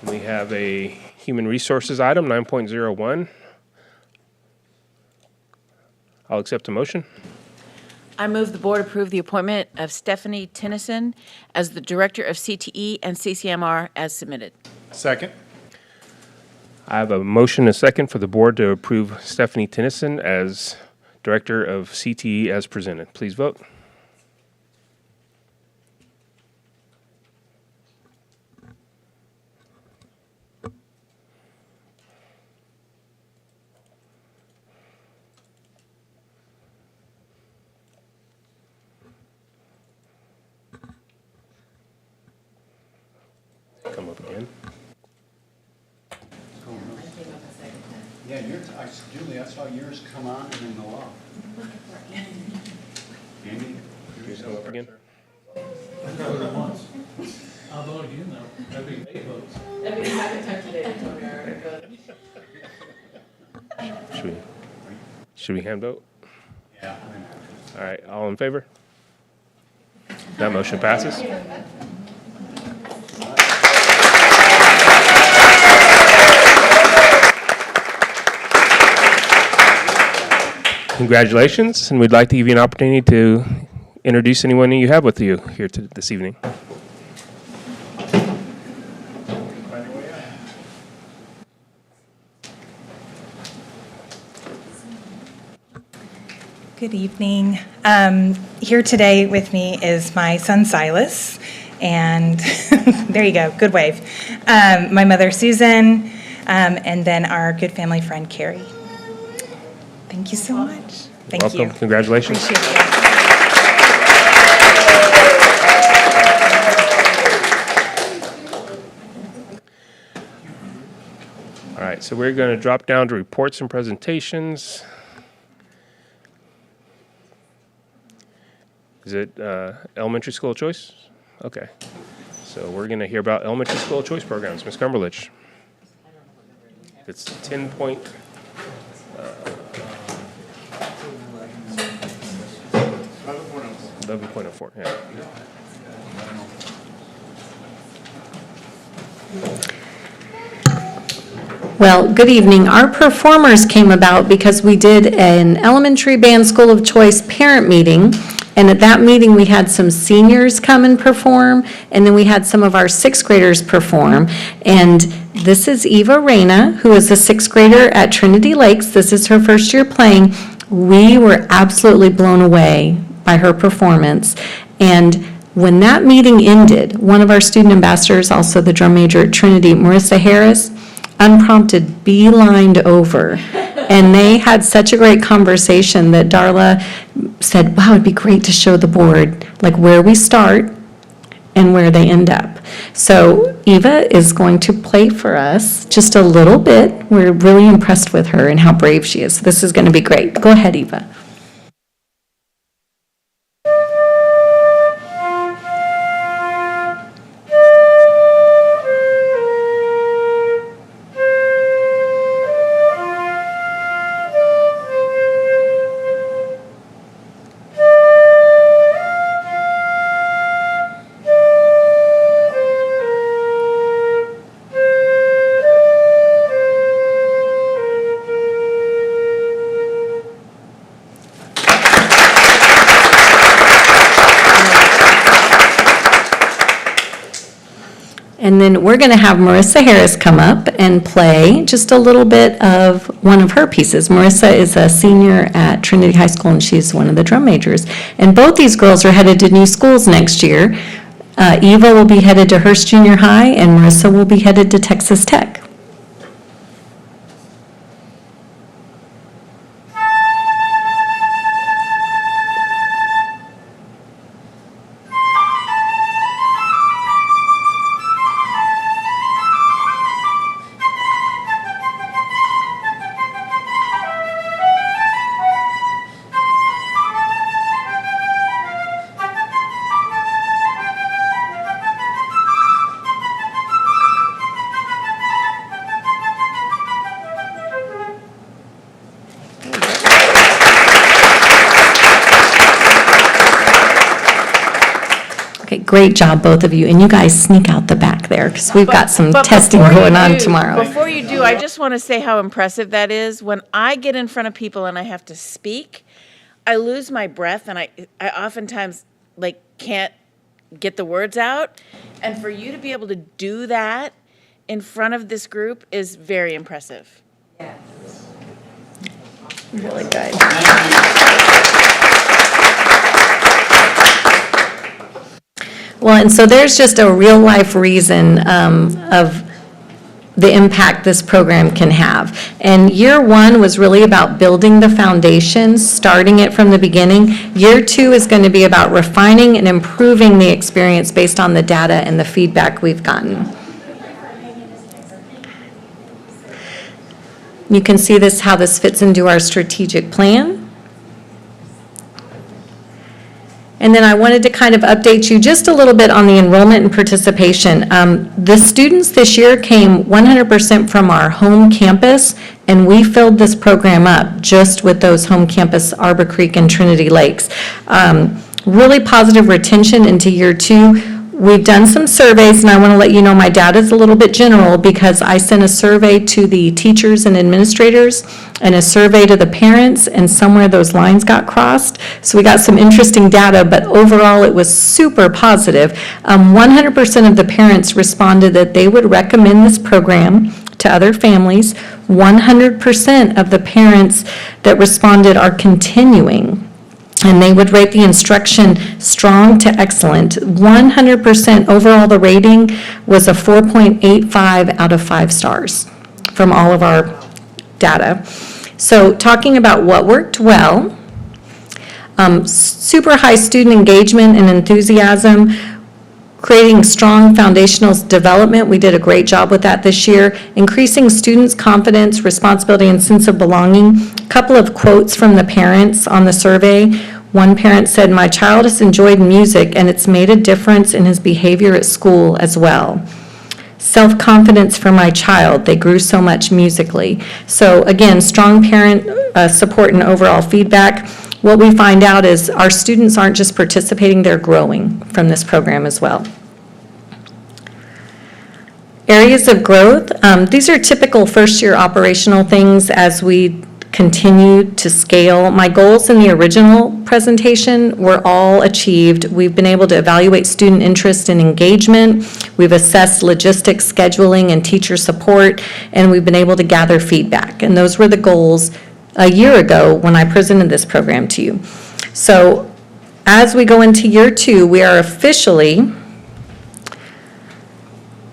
We have a human resources item, 9.01. I'll accept a motion. I move the board approve the appointment of Stephanie Tennyson as the Director of CTE and CCMR as submitted. Second. I have a motion and a second for the board to approve Stephanie Tennyson as Director of CTE as presented. Please vote. Come up again. Yeah, Julie, I saw yours come on and then go off. Andy? Yours come up again. I'll vote again, though. That'd be 8 votes. Should we hand vote? Yeah. All right, all in favor? That motion passes. Congratulations, and we'd like to give you an opportunity to introduce anyone you have with you here this evening. Good evening. Here today with me is my son Silas, and there you go, good wave. My mother Susan, and then our good family friend Carrie. Thank you so much. Thank you. Welcome. Congratulations. Appreciate it. All right, so we're going to drop down to reports and presentations. Is it elementary school choice? Okay. So we're going to hear about elementary school choice programs. Ms. Cumberledge. It's 10 point. 11.04, yeah. Well, good evening. Our performers came about because we did an elementary band school of choice parent meeting, and at that meeting, we had some seniors come and perform, and then we had some of our sixth graders perform. And this is Eva Reyna, who is a sixth grader at Trinity Lakes. This is her first year playing. We were absolutely blown away by her performance. And when that meeting ended, one of our student ambassadors, also the drum major at Trinity, Marissa Harris, unprompted beelined over. And they had such a great conversation that Darla said, wow, it'd be great to show the board like where we start and where they end up. So Eva is going to play for us just a little bit. We're really impressed with her and how brave she is. This is going to be great. Go ahead, Eva. And then we're going to have Marissa Harris come up and play just a little bit of one of her pieces. Marissa is a senior at Trinity High School, and she's one of the drum majors. And both these girls are headed to new schools next year. Eva will be headed to Hurst Junior High, and Marissa will be headed to Texas Tech. Okay, great job, both of you. And you guys sneak out the back there, because we've got some But testing before you going on do- tomorrow. Before you do, I just want to say how impressive that is. When I get in front of people and I have to speak, I lose my breath, and I oftentimes can't get the words out. And for you to be able to do that in front of this group is very impressive. Really good. Well, and so there's just a real-life reason of the impact this program can have. And year one was really about building the foundation, starting it from the beginning. Year two is going to be about refining and improving the experience based on the data and the feedback we've gotten. You can see this, how this fits into our strategic plan. And then I wanted to kind of update you just a little bit on the enrollment and participation. The students this year came 100% from our home campus, and we filled this program up just with those home campus, Arbor Creek and Trinity Lakes. Really positive retention into year two. We've done some surveys, and I want to let you know my data is a little bit general, because I sent a survey to the teachers and administrators and a survey to the parents, and somewhere those lines got crossed. So we got some interesting data, but overall it was super positive. 100% of the parents responded that they would recommend this program to other families. 100% of the parents that responded are continuing. And they would rate the instruction strong to excellent. 100% overall, the rating was a 4.85 out of 5 stars from all of our data. So talking about what worked well, super high student engagement and enthusiasm, creating strong foundational development. We did a great job with that this year. Increasing students' confidence, responsibility, and sense of belonging. A couple of quotes from the parents on the survey. One parent said, "My child has enjoyed music, and it's made a difference in his behavior at school as well." Self-confidence for my child, they grew so much musically. So again, strong parent support and overall feedback. What we find out is our students aren't just participating, they're growing from this program as well. Areas of growth, these are typical first-year operational things as we continue to scale. My goals in the original presentation were all achieved. We've been able to evaluate student interest and engagement. We've assessed logistics, scheduling, and teacher support, and we've been able to gather feedback. And those were the goals a year ago when I presented this program to you. So as we go into year two, we are officially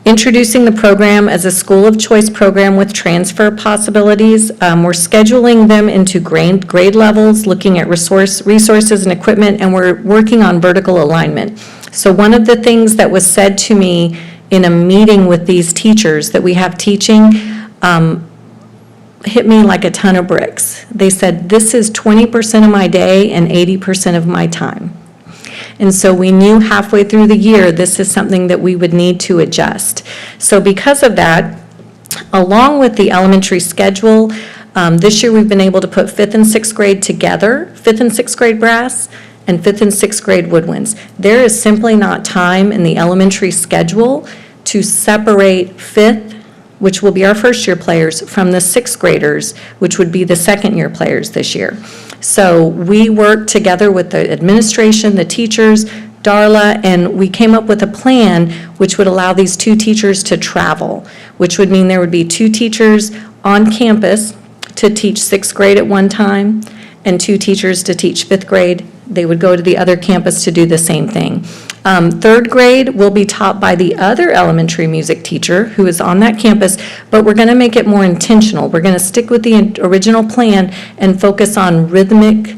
introducing the program as a school of choice program with transfer possibilities. We're scheduling them into grade levels, looking at resources and equipment, and we're working on vertical alignment. So one of the things that was said to me in a meeting with these teachers that we have teaching hit me like a ton of bricks. They said, this is 20% of my day and 80% of my time. And so we knew halfway through the year, this is something that we would need to adjust. So because of that, along with the elementary schedule, this year we've been able to put 5th and 6th grade together, 5th and 6th grade brass, and 5th and 6th grade woodwinds. There is simply not time in the elementary schedule to separate 5th, which will be our first-year players, from the 6th graders, which would be the second-year players this year. So we work together with the administration, the teachers, Darla, and we came up with a plan which would allow these 2 teachers to travel, which would mean there would be 2 teachers on campus to teach 6th grade at one time, and 2 teachers to teach 5th grade. They would go to the other campus to do the same thing. 3rd grade will be taught by the other elementary music teacher who is on that campus, but we're going to make it more intentional. We're going to stick with the original plan and focus on rhythmic,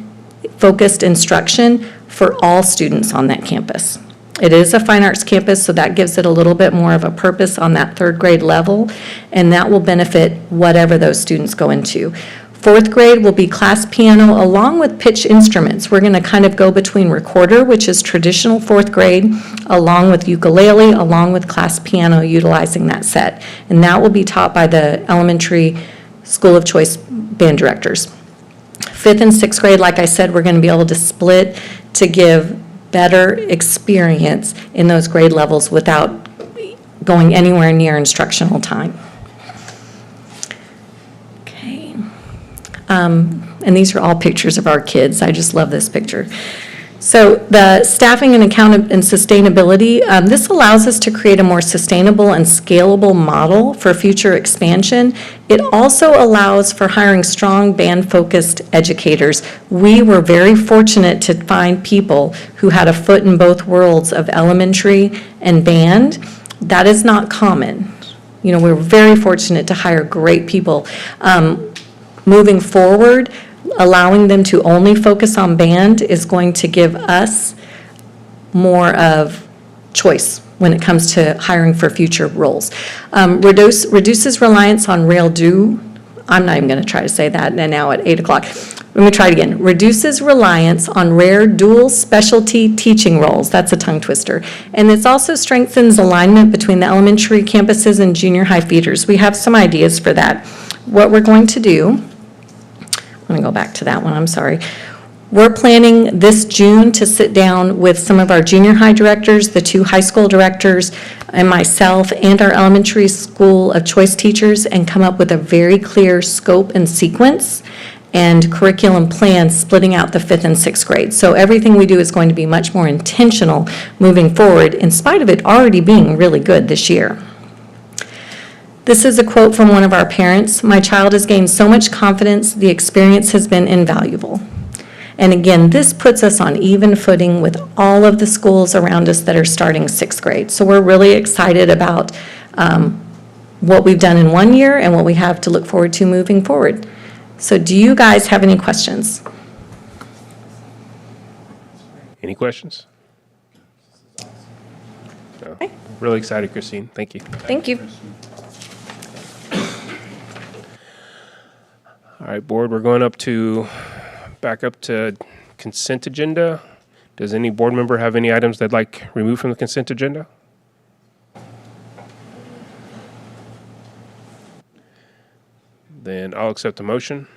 focused instruction for all students on that campus. It is a fine arts campus, so that gives it a little bit more of a purpose on that 3rd grade level, and that will benefit whatever those students go into. 4th grade will be class piano along with pitch instruments. We're going to kind of go between recorder, which is traditional 4th grade, along with ukulele, along with class piano, utilizing that set. And that will be taught by the elementary school of choice band directors. 5th and 6th grade, like I said, we're going to be able to split to give better experience in those grade levels without going anywhere near instructional time. And these are all pictures of our kids. I just love this picture. So the staffing and sustainability, this allows us to create a more sustainable and scalable model for future expansion. It also allows for hiring strong band-focused educators. We were very fortunate to find people who had a foot in both worlds of elementary and band. That is not common. You know, we're very fortunate to hire great people. Moving forward, allowing them to only focus on band is going to give us more of choice when it comes to hiring for future roles. Reduces reliance on I'm not even going to try to say that now at 8 o'clock. Let me try it again. Reduces reliance on rare dual specialty teaching roles. That's a tongue twister. And it also strengthens alignment between the elementary campuses and junior high feeders. We have some ideas for that. What we're going to do, I'm going to go back to that one, I'm sorry. We're planning this June to sit down with some of our junior high directors, the 2 high school directors, and myself, and our elementary school of choice teachers, and come up with a very clear scope and sequence and curriculum plan splitting out the 5th and 6th grade. So everything we do is going to be much more intentional moving forward, in spite of it already being really good this year. This is a quote from one of our parents. "My child has gained so much confidence, the experience has been invaluable." And again, this puts us on even footing with all of the schools around us that are starting 6th grade. So we're really excited about what we've done in 1 year and what we have to look forward to moving forward. So do you guys have any questions? Any questions? No. Really excited, Christine. Thank you. Thank you. All right, board, we're going back up to consent agenda. Does any board member have any items they'd like removed from the consent agenda? Then I'll accept the motion.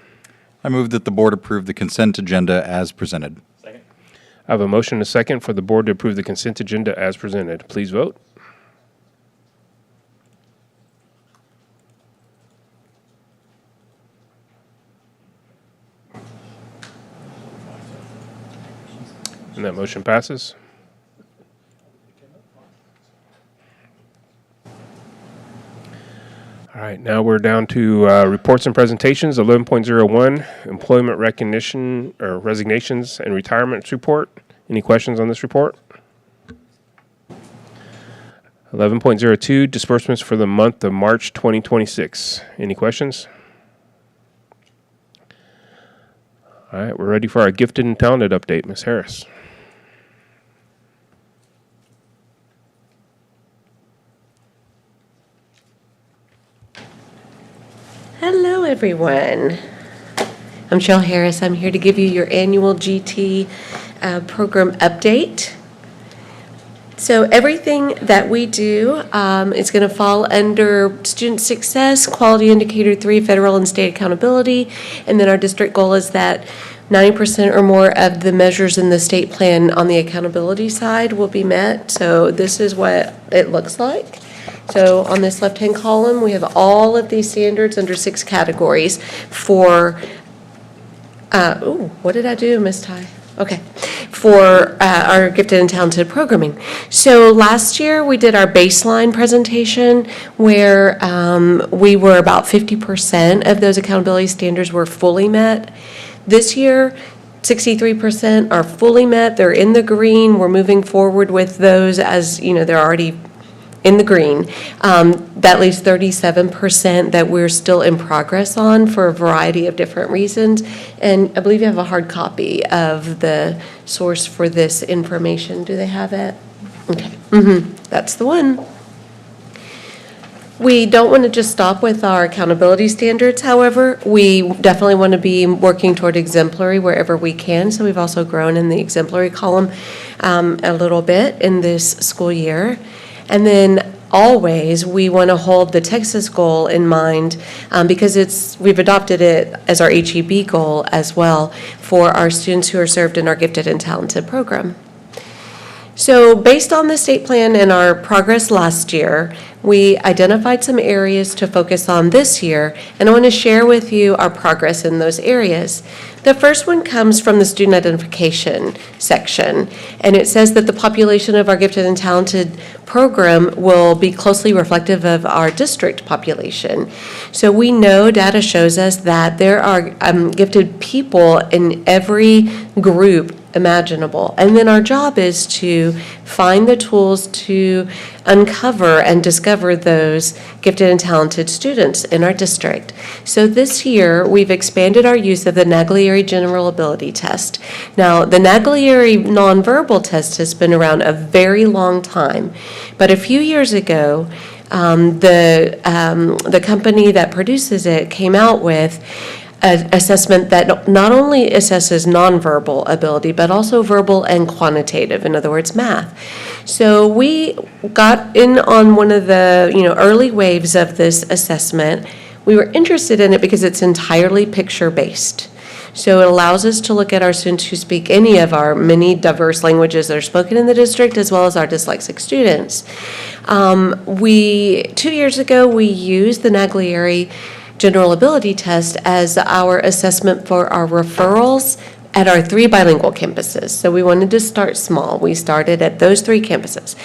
I move that the board approve the consent agenda as presented. Second. I have a motion and a second for the board to approve the consent agenda as presented. Please vote. And that motion passes. All right, now we're down to reports and presentations. 11.01, employment recognition or resignations and retirements report. Any questions on this report? 11.02, disbursements for the month of March 2026. Any questions? All right, we're ready for our gifted and talented update. Ms. Harris. Hello, everyone. I'm Cheryl Harris. I'm here to give you your annual GT program update. So everything that we do is going to fall under student success, quality indicator 3, federal and state accountability, and then our district goal is that 90% or more of the measures in the state plan on the accountability side will be met. So this is what it looks like. So on this left-hand column, we have all of these standards under 6 categories for, what did I do, Ms. Ty? Okay, for our gifted and talented programming. So last year, we did our baseline presentation where we were about 50% of those accountability standards were fully met. This year, 63% are fully met. They're in the green. We're moving forward with those as, they're already in the green. That leaves 37% that we're still in progress on for a variety of different reasons. And I believe you have a hard copy of the source for this information. Do they have it? Okay. That's the one. We don't want to just stop with our accountability standards, however. We definitely want to be working toward exemplary wherever we can. So we've also grown in the exemplary column a little bit in this school year. And then always, we want to hold the Texas goal in mind because we've adopted it as our HEB goal as well for our students who are served in our gifted and talented program. So based on the state plan and our progress last year, we identified some areas to focus on this year, and I want to share with you our progress in those areas. The first one comes from the student identification section, and it says that the population of our gifted and talented program will be closely reflective of our district population. So we know data shows us that there are gifted people in every group imaginable. And then our job is to find the tools to uncover and discover those gifted and talented students in our district. So this year, we've expanded our use of the Naglieri General Ability Test. Now, the Naglieri nonverbal test has been around a very long time, but a few years ago, the company that produces it came out with an assessment that not only assesses nonverbal ability, but also verbal and quantitative, in other words, math. So we got in on one of the early waves of this assessment. We were interested in it because it's entirely picture-based. So it allows us to look at our students who speak any of our many diverse languages that are spoken in the district, as well as our dyslexic students. 2 years ago, we used the Naglieri General Ability Test as our assessment for our referrals at our 3 bilingual campuses. So we wanted to start small. We started at those 3 campuses.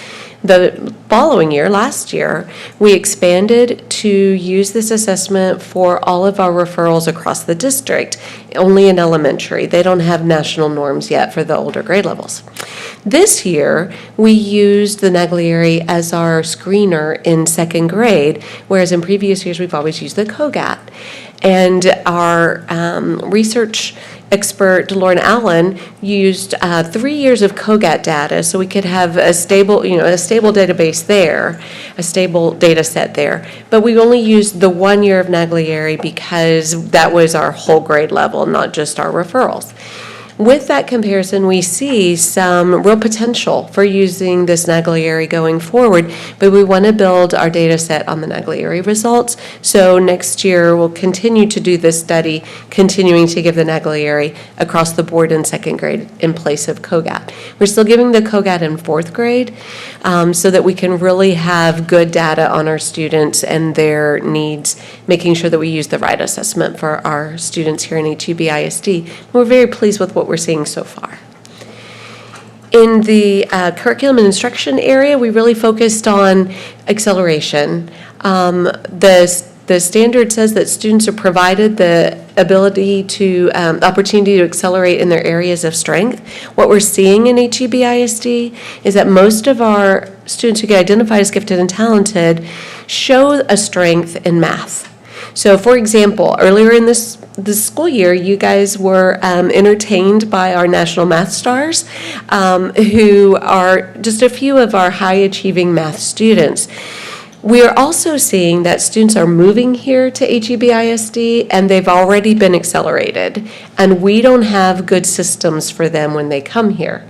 The following year, last year, we expanded to use this assessment for all of our referrals across the district, only in elementary. They don't have national norms yet for the older grade levels. This year, we used the Naglieri as our screener in second grade, whereas in previous years, we've always used the COGAT. And our research expert, Lauren Allen, used 3 years of COGAT data so we could have a stable database there, a stable data set there. But we only used the 1 year of Naglieri because that was our whole grade level, not just our referrals. With that comparison, we see some real potential for using this Naglieri going forward, but we want to build our data set on the Naglieri results. So next year, we'll continue to do this study, continuing to give the Naglieri across the board in second grade in place of COGAT. We're still giving the COGAT in fourth grade so that we can really have good data on our students and their needs, making sure that we use the right assessment for our students here in HEB ISD. We're very pleased with what we're seeing so far. In the curriculum and instruction area, we really focused on acceleration. The standard says that students are provided the ability to, opportunity to accelerate in their areas of strength. What we're seeing in HEB ISD is that most of our students who get identified as gifted and talented show a strength in math. So, for example, earlier in this school year, you guys were entertained by our National Math Stars, who are just a few of our high-achieving math students. We are also seeing that students are moving here to HEB ISD, and they've already been accelerated, and we don't have good systems for them when they come here.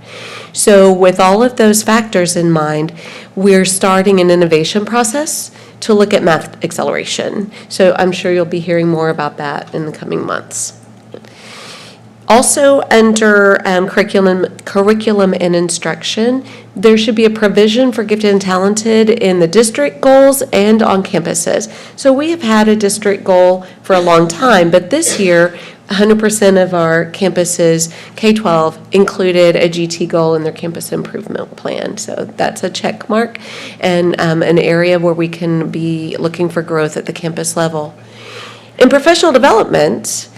So with all of those factors in mind, we're starting an innovation process to look at math acceleration. So I'm sure you'll be hearing more about that in the coming months. Also, under curriculum and instruction, there should be a provision for gifted and talented in the district goals and on campuses. So we have had a district goal for a long time, but this year 100% of our campuses, K-12, included a GT goal in their campus improvement plan. So that's a check mark and an area where we can be looking for growth at the campus level. In professional development,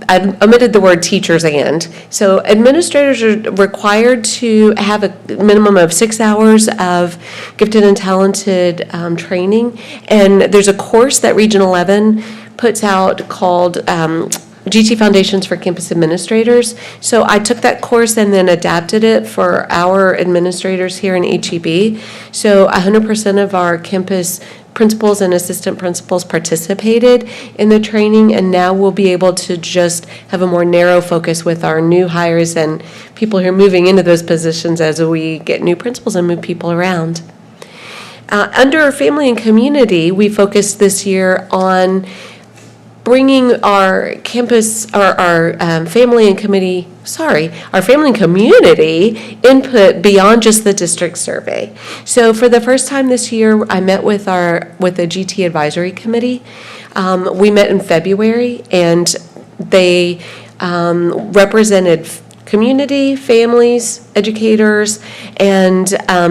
I omitted the word teachers and. So administrators are required to have a minimum of 6 hours of gifted and talented training. And there's a course that Region 11 puts out called GT Foundations for Campus Administrators. So I took that course and then adapted it for our administrators here in HEB. So 100% of our campus principals and assistant principals participated in the training, and now we'll be able to just have a more narrow focus with our new hires and people who are moving into those positions as we get new principals and move people around. Under family and community, we focused this year on bringing our campus, our family and community input beyond just the district survey. So for the first time this year, I met with the GT advisory committee. We met in February, and they represented community, families, educators, and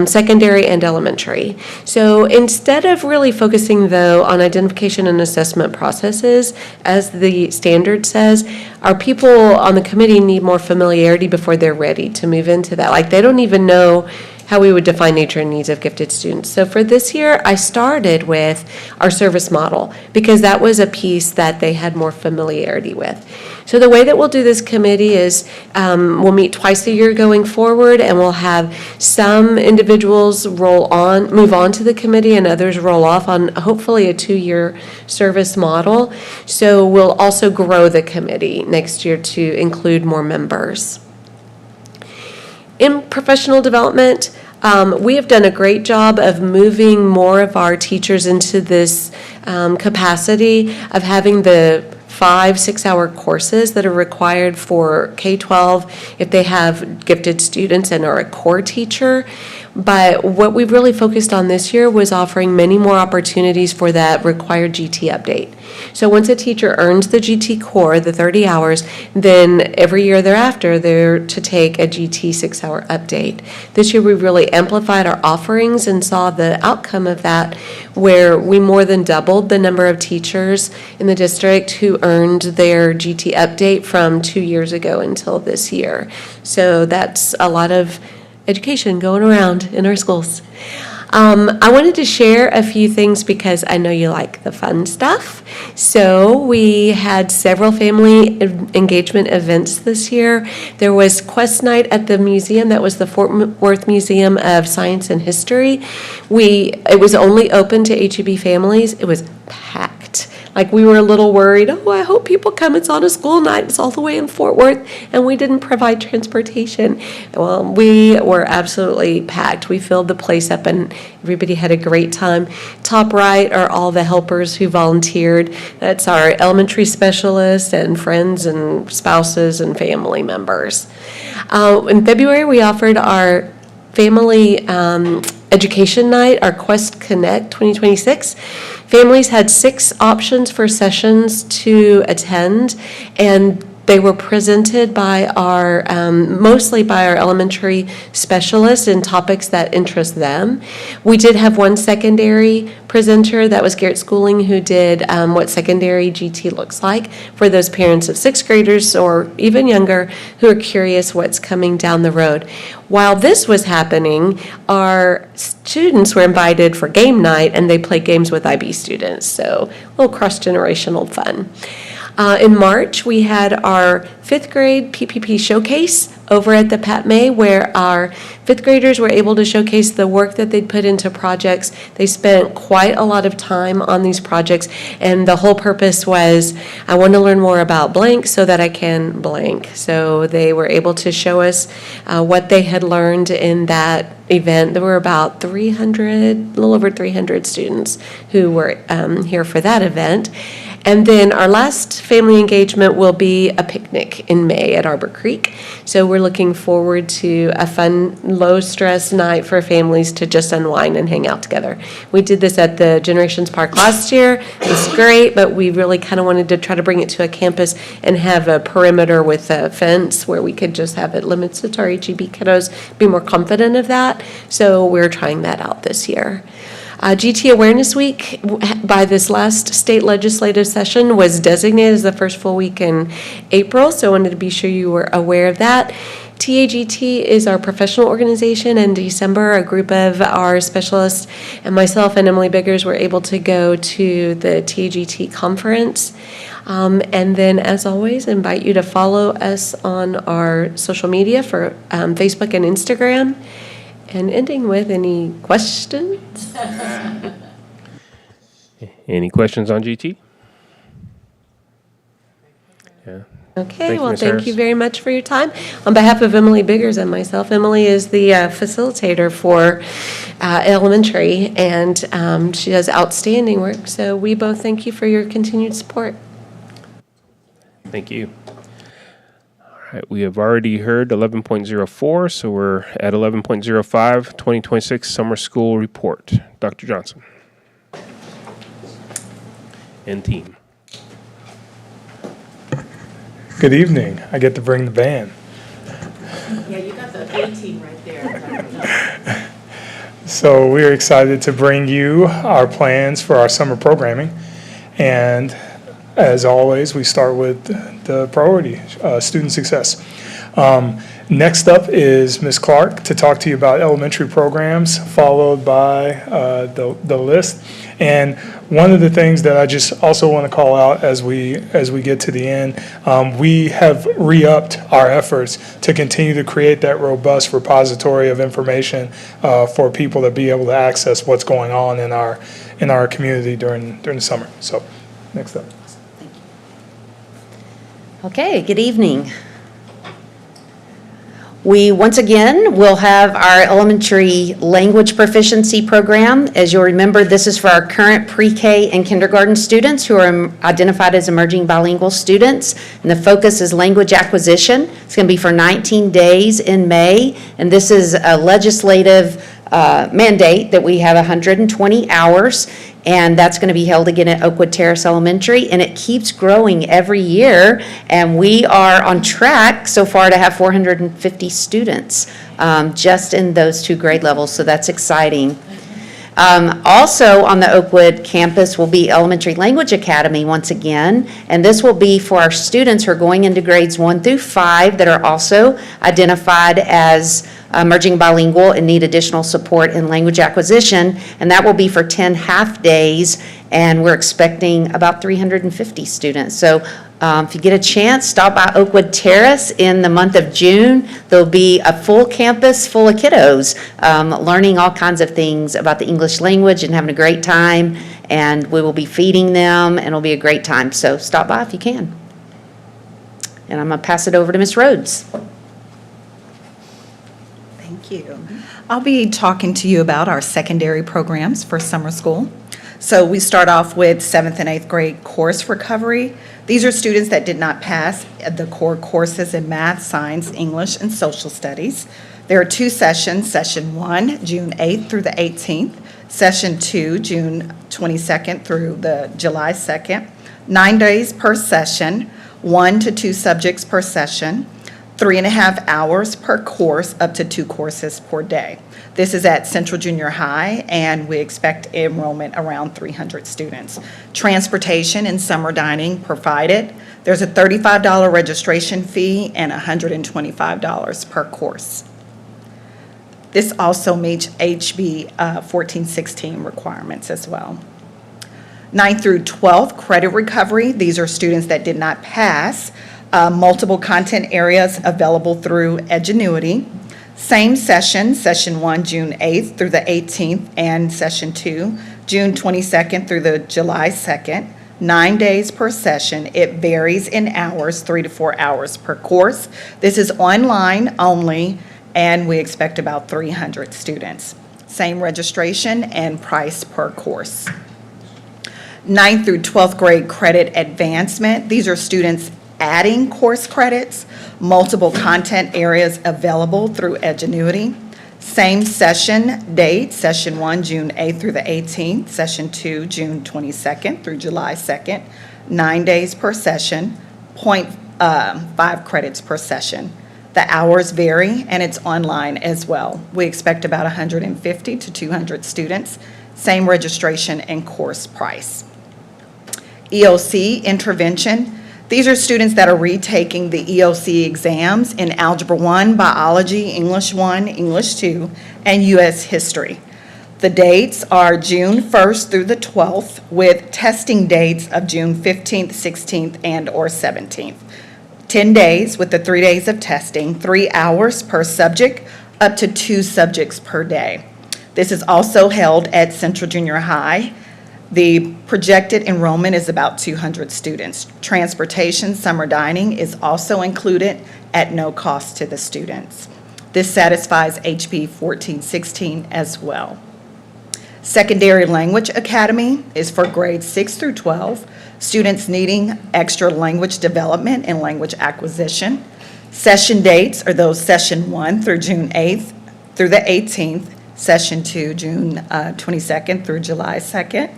secondary and elementary. So instead of really focusing, though, on identification and assessment processes, as the standard says, our people on the committee need more familiarity before they're ready to move into that. Like, they don't even know how we would define nature and needs of gifted students. So for this year, I started with our service model because that was a piece that they had more familiarity with. So the way that we'll do this committee is we'll meet twice a year going forward, and we'll have some individuals move on to the committee, and others roll off on hopefully a 2-year service model. So we'll also grow the committee next year to include more members. In professional development, we have done a great job of moving more of our teachers into this capacity of having the 5-6-hour courses that are required for K-12 if they have gifted students and are a core teacher. But what we've really focused on this year was offering many more opportunities for that required GT update. So once a teacher earns the GT core, the 30 hours, then every year thereafter, they're to take a GT 6-hour update. This year, we really amplified our offerings and saw the outcome of that, where we more than doubled the number of teachers in the district who earned their GT update from 2 years ago until this year. So that's a lot of education going around in our schools. I wanted to share a few things because I know you like the fun stuff. So we had several family engagement events this year. There was Quest Night at the museum. That was the Fort Worth Museum of Science and History. It was only open to HEB families. It was packed. Like, we were a little worried, I hope people come. It's on a school night. It's all the way in Fort Worth, and we didn't provide transportation. Well, we were absolutely packed. We filled the place up, and everybody had a great time. Top right are all the helpers who volunteered. That's our elementary specialists and friends and spouses and family members. In February, we offered our family education night, our Quest Connect 2026. Families had 6 options for sessions to attend, and they were presented by mostly by our elementary specialists in topics that interest them. We did have one secondary presenter, that was Garrett Schooling, who did what secondary GT looks like for those parents of 6th graders or even younger who are curious what's coming down the road. While this was happening, our students were invited for game night, and they played games with IB students, so a little cross-generational fun. In March, we had our 5th grade PPP showcase over at the Pat May, where our 5th graders were able to showcase the work that they'd put into projects. They spent quite a lot of time on these projects, and the whole purpose was, I want to learn more about blank so that I can blank. So they were able to show us what they had learned in that event. There were about a little over 300 students who were here for that event. And then our last family engagement will be a picnic in May at Arbor Creek. So we're looking forward to a fun, low-stress night for families to just unwind and hang out together. We did this at the Generations Park last year. It was great, but we really kind of wanted to try to bring it to a campus and have a perimeter with a fence where we could just have it limited to our HEB kiddos, be more confident of that. So we're trying that out this year. GT Awareness Week, by this last state legislative session, was designated as the first full week in April, so I wanted to be sure you were aware of that. TAGT is our professional organization. In December, a group of our specialists and myself and Emily Biggers were able to go to the TAGT conference. And then, as always, invite you to follow us on our social media for Facebook and Instagram. And ending with any questions? Any questions on GT? Yeah. Okay, you, well, Ms. thank Harris. you very much for your time. On behalf of Emily Biggers and myself, Emily is the facilitator for elementary, and she does outstanding work. So we both thank you for your continued support. Thank you. All right, we have already heard 11.04, so we're at 11.05, 2026 Summer School Report. Dr. Johnson. And team. Good evening. I get to bring the band. Yeah, you got the A team right there. So we're excited to bring you our plans for our summer programming. And as always, we start with the priority, student success. Next up is Ms. Clark to talk to you about elementary programs, followed by the list. And one of the things that I just also want to call out as we get to the end, we have re-upped our efforts to continue to create that robust repository of information for people to be able to access what's going on in our community during the summer. So, next up. Okay, good evening. We, once again, will have our elementary language proficiency program. As you'll remember, this is for our current pre-K and kindergarten students who are identified as emerging bilingual students. And the focus is language acquisition. It's going to be for 19 days in May. And this is a legislative mandate that we have 120 hours. And that's going to be held again at Oakwood Terrace Elementary, and it keeps growing every year. And we are on track so far to have 450 students just in those two grade levels, so that's exciting. Also on the Oakwood campus will be Elementary Language Academy once again, and this will be for our students who are going into grades 1 through 5 that are also identified as emerging bilingual and need additional support in language acquisition, and that will be for 10 half days, and we're expecting about 350 students. So if you get a chance, stop by Oakwood Terrace in the month of June. There'll be a full campus full of kiddos learning all kinds of things about the English language and having a great time, and we will be feeding them, and it'll be a great time. So stop by if you can. And I'm going to pass it over to Ms. Rhodes. Thank you. I'll be talking to you about our secondary programs for summer school. So we start off with 7th and 8th grade course recovery. These are students that did not pass the core courses in math, science, English, and social studies. There are 2 sessions, session 1, June 8th through the 18th, session 2, June 22nd through the July 2nd, 9 days per session, 1 to 2 subjects per session, 3.5 hours per course, up to 2 courses per day. This is at Central Junior High, and we expect enrollment around 300 students. Transportation and summer dining provided. There's a $35 registration fee and $125 per course. This also meets HB 1416 requirements as well. 9th through 12th credit recovery. These are students that did not pass. Multiple content areas available through Edgenuity. Same session, session 1, June 8th through the 18th, and session 2, June 22nd through the July 2nd. 9 days per session. It varies in hours, 3 to 4 hours per course. This is online only, and we expect about 300 students. Same registration and price per course. 9th through 12th grade credit advancement. These are students adding course credits, multiple content areas available through Edgenuity. Same session date, session 1, June 8th through the 18th, session 2, June 22nd through July 2nd, 9 days per session, 0.5 credits per session. The hours vary, and it's online as well. We expect about 150 to 200 students, same registration and course price. EOC intervention. These are students that are retaking the EOC exams in Algebra 1, Biology, English 1, English 2, and U.S. History. The dates are June 1st through the 12th, with testing dates of June 15th, 16th, and/or 17th. 10 days with the 3 days of testing, 3 hours per subject, up to 2 subjects per day. This is also held at Central Junior High. The projected enrollment is about 200 students. Transportation, summer dining is also included at no cost to the students. This satisfies HB 1416 as well. Secondary Language Academy is for grades 6 through 12, students needing extra language development and language acquisition. Session dates are those session 1 through June 8th through the 18th, session 2, June 22nd through July 2nd.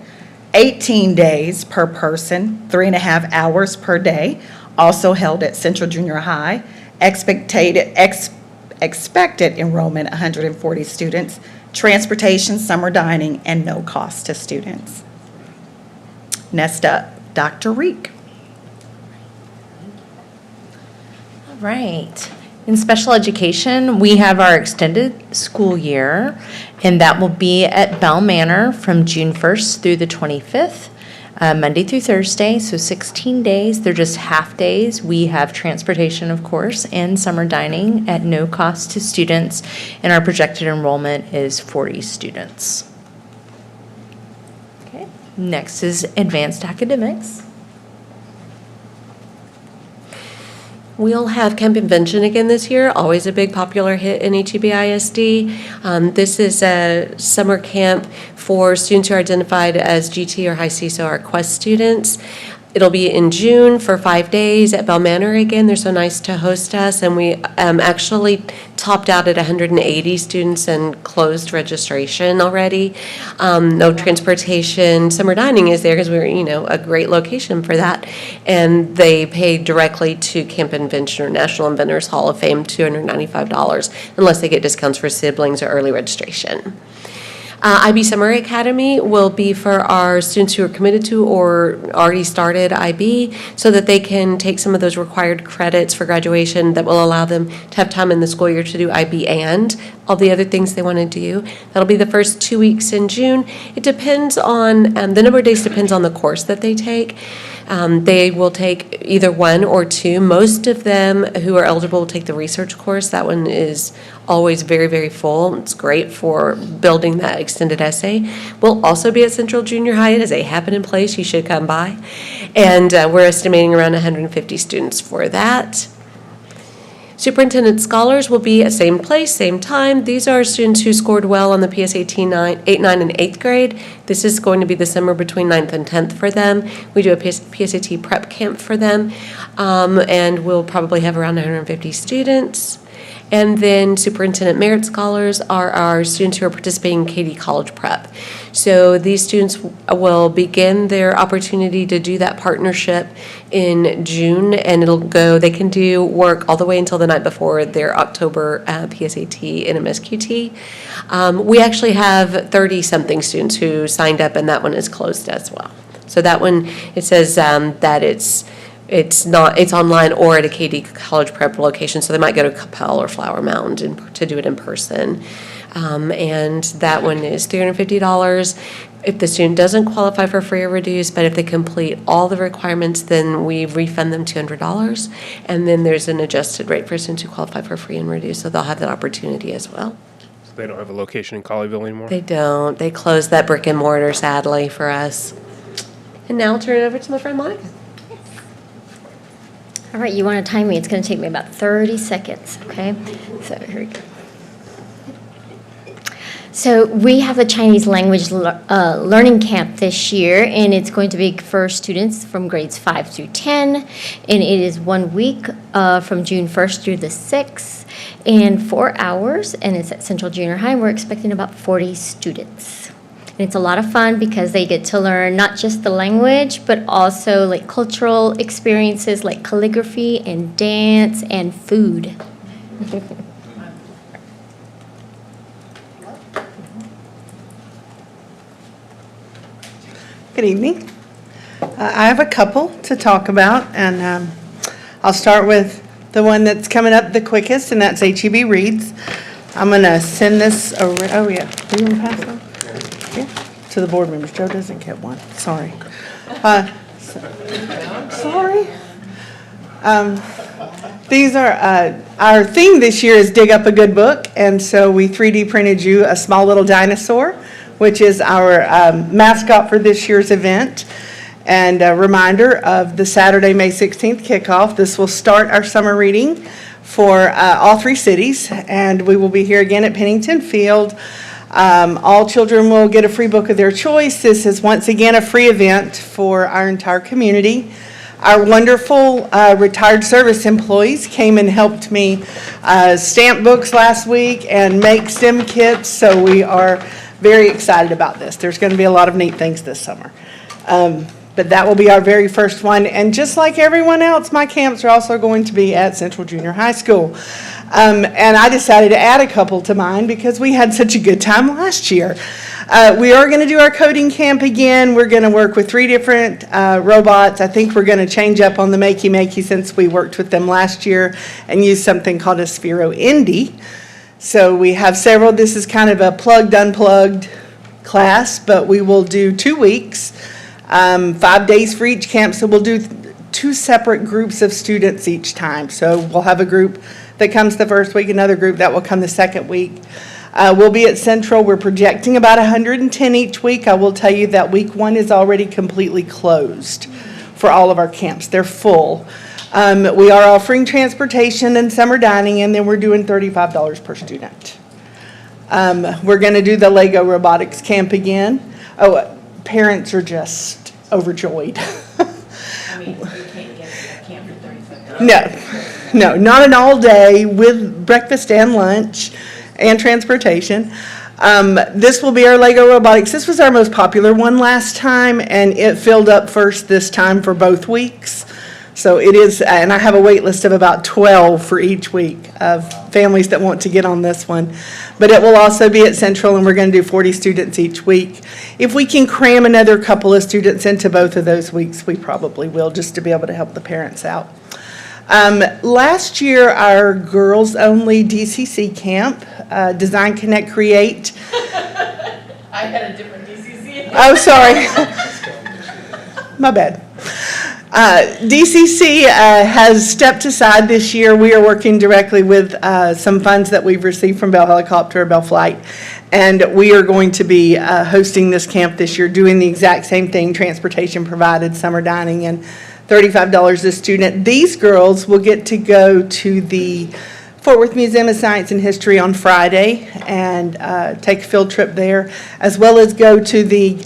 18 days per person, 3.5 hours per day, also held at Central Junior High. Expected enrollment, 140 students. Transportation, summer dining, and no cost to students. Next up, Dr. Reek. All right. In special education, we have our extended school year, and that will be at Bell Manor from June 1st through the 25th, Monday through Thursday, so 16 days. They're just half days. We have transportation, of course, and summer dining at no cost to students, and our projected enrollment is 40 students. Okay. Next is advanced academics. We'll have Camp Invention again this year, always a big popular hit in HEB-ISD. This is a summer camp for students who are identified as GT or High C, so our Quest students. It'll be in June for 5 days at Bell Manor again. They're so nice to host us, and we actually topped out at 180 students and closed registration already. No transportation. Summer dining is there because we're, a great location for that. And they pay directly to Camp Invention or National Inventors Hall of Fame, $295, unless they get discounts for siblings or early registration. IB Summer Academy will be for our students who are committed to or already started IB so that they can take some of those required credits for graduation that will allow them to have time in the school year to do IB and all the other things they want to do. That'll be the first 2 weeks in June. It depends on, the number of days depends on the course that they take. They will take either 1 or 2. Most of them who are eligible will take the research course. That one is always very, very full. It's great for building that extended essay. We'll also be at Central Junior High. It is a happening place. You should come by. And we're estimating around 150 students for that. Superintendent Scholars will be at same place, same time. These are students who scored well on the PSAT 8, 9, and 8th grade. This is going to be the summer between 9th and 10th for them. We do a PSAT prep camp for them, and we'll probably have around 150 students. And then Superintendent Merit Scholars are our students who are participating in Katy College Prep. So these students will begin their opportunity to do that partnership in June, and they can do work all the way until the night before their October PSAT and MSQT. We actually have 30-something students who signed up, and that one is closed as well. So that one, it says that it's online or at a Katy College Prep location, so they might go to Capel or Flower Mound to do it in person. And that one is $350 if the student doesn't qualify for free or reduced, but if they complete all the requirements, then we refund them $200. And then there's an adjusted rate for students who qualify for free and reduced, so they'll have that opportunity as well. So they don't have a location in Colleyville anymore? They don't. They closed that brick and mortar, sadly, for us. And now I'll turn it over to my friend Monica. All right, you want to time me? It's going to take me about 30 seconds, okay? So here we go. So we have a Chinese language learning camp this year, and it's going to be for students from grades 5 through 10, and it is 1 week from June 1st through the 6th, and 4 hours, and it's at Central Junior High. We're expecting about 40 students. And it's a lot of fun because they get to learn not just the language, but also like cultural experiences like calligraphy and dance and food. Good evening. I have a couple to talk about, and I'll start with the one that's coming up the quickest, and that's HEB Reads. I'm going to send this over. Oh, yeah. Do you want to pass them? Yeah. To the board members. Joe doesn't get one. Sorry. Sorry. These are, our theme this year is Dig Up a Good Book, and so we 3D printed you a small little dinosaur, which is our mascot for this year's event. And a reminder of the Saturday, May 16th kickoff. This will start our summer reading for all 3 cities, and we will be here again at Pennington Field. All children will get a free book of their choice. This is once again a free event for our entire community. Our wonderful retired service employees came and helped me stamp books last week and make STEM kits, so we are very excited about this. There's going to be a lot of neat things this summer. But that will be our very first one. And just like everyone else, my camps are also going to be at Central Junior High School. And I decided to add a couple to mine because we had such a good time last year. We are going to do our coding camp again. We're going to work with 3 different robots. I think we're going to change up on the Makey since we worked with them last year and use something called a Sphero Indy. So we have several. This is kind of a plugged, unplugged class, but we will do 2 weeks, 5 days for each camp. So we'll do 2 separate groups of students each time. So we'll have a group that comes the first week, another group that will come the second week. We'll be at Central. We're projecting about 110 each week. I will tell you that week 1 is already completely closed for all of our camps. They're full. We are offering transportation and summer dining, and then we're doing $35 per student. We're going to do the Lego robotics camp again. Oh, parents are just overjoyed. I mean, you can't get a camp for $35. No, not an all day with breakfast and lunch and transportation. This will be our Lego robotics. This was our most popular one last time, and it filled up first this time for both weeks. So it is, and I have a wait list of about 12 for each week of families that want to get on this one. But it will also be at Central, and we're going to do 40 students each week. If we can cram another couple of students into both of those weeks, we probably will, just to be able to help the parents out. Last year, our girls-only DCC camp, Design, Connect, Create. I had a different DCC. Oh, sorry. My bad. DCC has stepped aside this year. We are working directly with some funds that we've received from Bell Helicopter, Bell Flight, and we are going to be hosting this camp this year, doing the exact same thing, transportation provided, summer dining, and $35 a student. These girls will get to go to the Fort Worth Museum of Science and History on Friday and take a field trip there, as well as go to the,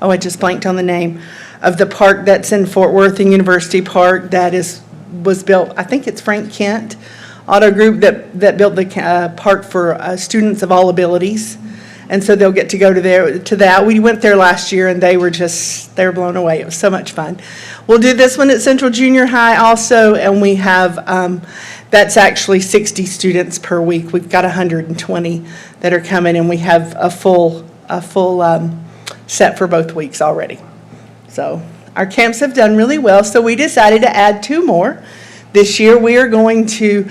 I just blanked on the name, of the park that's in Fort Worth and University Park that was built, I think it's Frank Kent Auto Group that built the park for students of all abilities. And so they'll get to go to that. We went there last year and they were blown away. It was so much fun. We'll do this one at Central Junior High also, and we have, that's actually 60 students per week. We've got 120 that are coming, and we have a full set for both weeks already. So our camps have done really well, so we decided to add 2 more. This year we're going to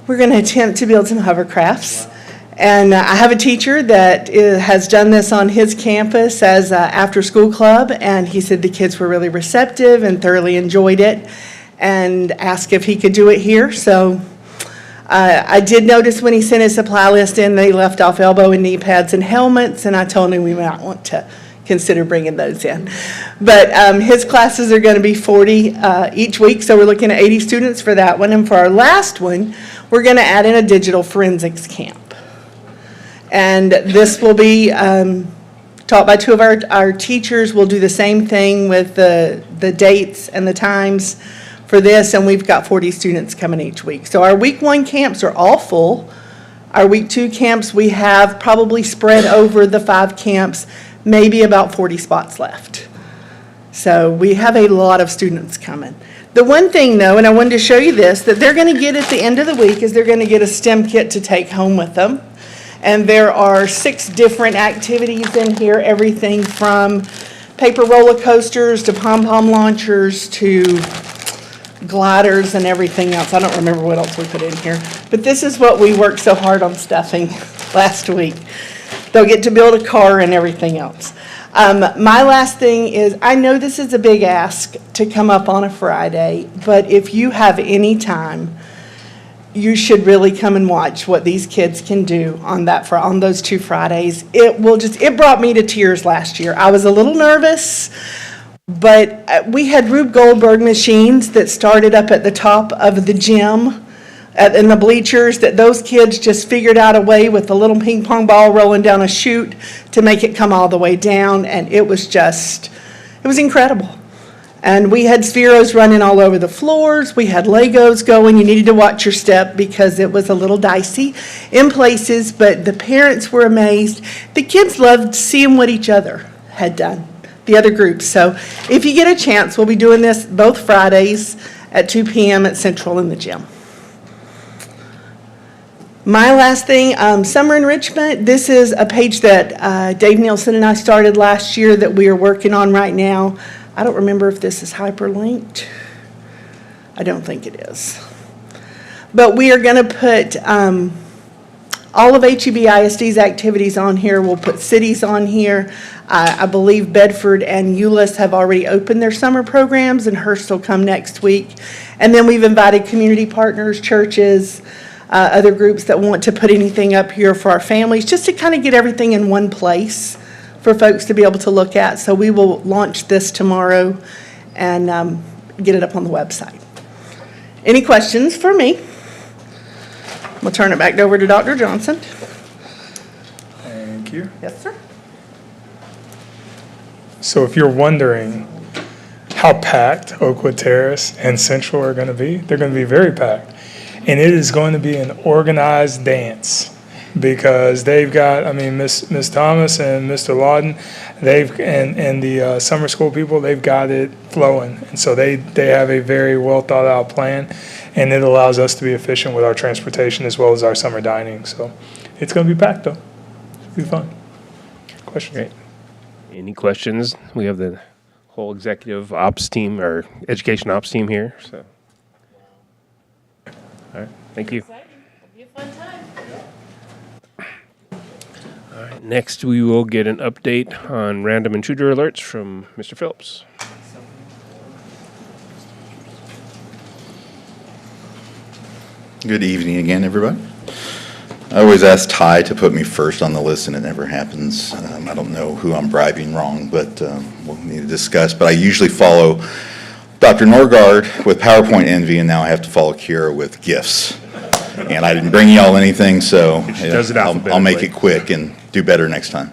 attempt to build some hovercrafts. And I have a teacher that has done this on his campus as an after-school club, and he said the kids were really receptive and thoroughly enjoyed it and asked if he could do it here. So I did notice when he sent his supply list in, they left off elbow and knee pads and helmets, and I told him we might want to consider bringing those in. But his classes are going to be 40 each week, so we're looking at 80 students for that one. And for our last one, we're going to add in a digital forensics camp. And this will be taught by two of our teachers. We'll do the same thing with the dates and the times for this, and we've got 40 students coming each week. So our week 1 camps are all full. Our week 2 camps, we have probably spread over the 5 camps, maybe about 40 spots left. So we have a lot of students coming. The one thing though, and I wanted to show you this, that they're going to get at the end of the week is they're going to get a STEM kit to take home with them. And there are 6 different activities in here, everything from paper roller coasters to pom-pom launchers to gliders and everything else. I don't remember what else we put in here. But this is what we worked so hard on stuffing last week. They'll get to build a car and everything else. My last thing is, I know this is a big ask to come up on a Friday, but if you have any time, you should really come and watch what these kids can do on those 2 Fridays. It brought me to tears last year. I was a little nervous, but we had Rube Goldberg machines that started up at the top of the gym in the bleachers, that those kids just figured out a way with the little ping pong ball rolling down a chute to make it come all the way down, and it was incredible. And we had Spheros running all over the floors. We had Legos going. You needed to watch your step because it was a little dicey in places, but the parents were amazed. The kids loved seeing what each other had done, the other groups. So if you get a chance, we'll be doing this both Fridays at 2 p.m. at Central in the gym. My last thing, summer enrichment. This is a page that Dave Nielsen and I started last year that we are working on right now. I don't remember if this is hyperlinked. I don't think it is. But we are going to put all of HEB ISD's activities on here. We'll put cities on here. I believe Bedford and Euless have already opened their summer programs, and Hurst will come next week. And then we've invited community partners, churches, other groups that want to put anything up here for our families, just to kind of get everything in one place for folks to be able to look at. So we will launch this tomorrow and get it up on the website. Any questions for me? We'll turn it back over to Dr. Johnson. Thank you. Yes, sir. So if you're wondering how packed Oakwood Terrace and Central are going to be, they're going to be very packed. And it is going to be an organized dance because they've got, Miss Thomas and Mr. Lawden, and the summer school people, they've got it flowing. And so they have a very well thought out plan, and it allows us to be efficient with our transportation as well as our summer dining. So it's going to be packed though. It'll be fun. Questions? Great. Any questions? We have the whole executive ops team or education ops team here. So, all right, thank you. All right, next we will get an update on random intruder alerts from Mr. Phillips. Good evening again, everybody. I always ask Ty to put me first on the list, and it never happens. I don't know who I'm bribing wrong, but we'll need to discuss. But I usually follow Dr. Norgard with PowerPoint envy, and now I have to follow Kira with gifts. And I didn't bring y'all anything, so I'll make it quick and do better next time.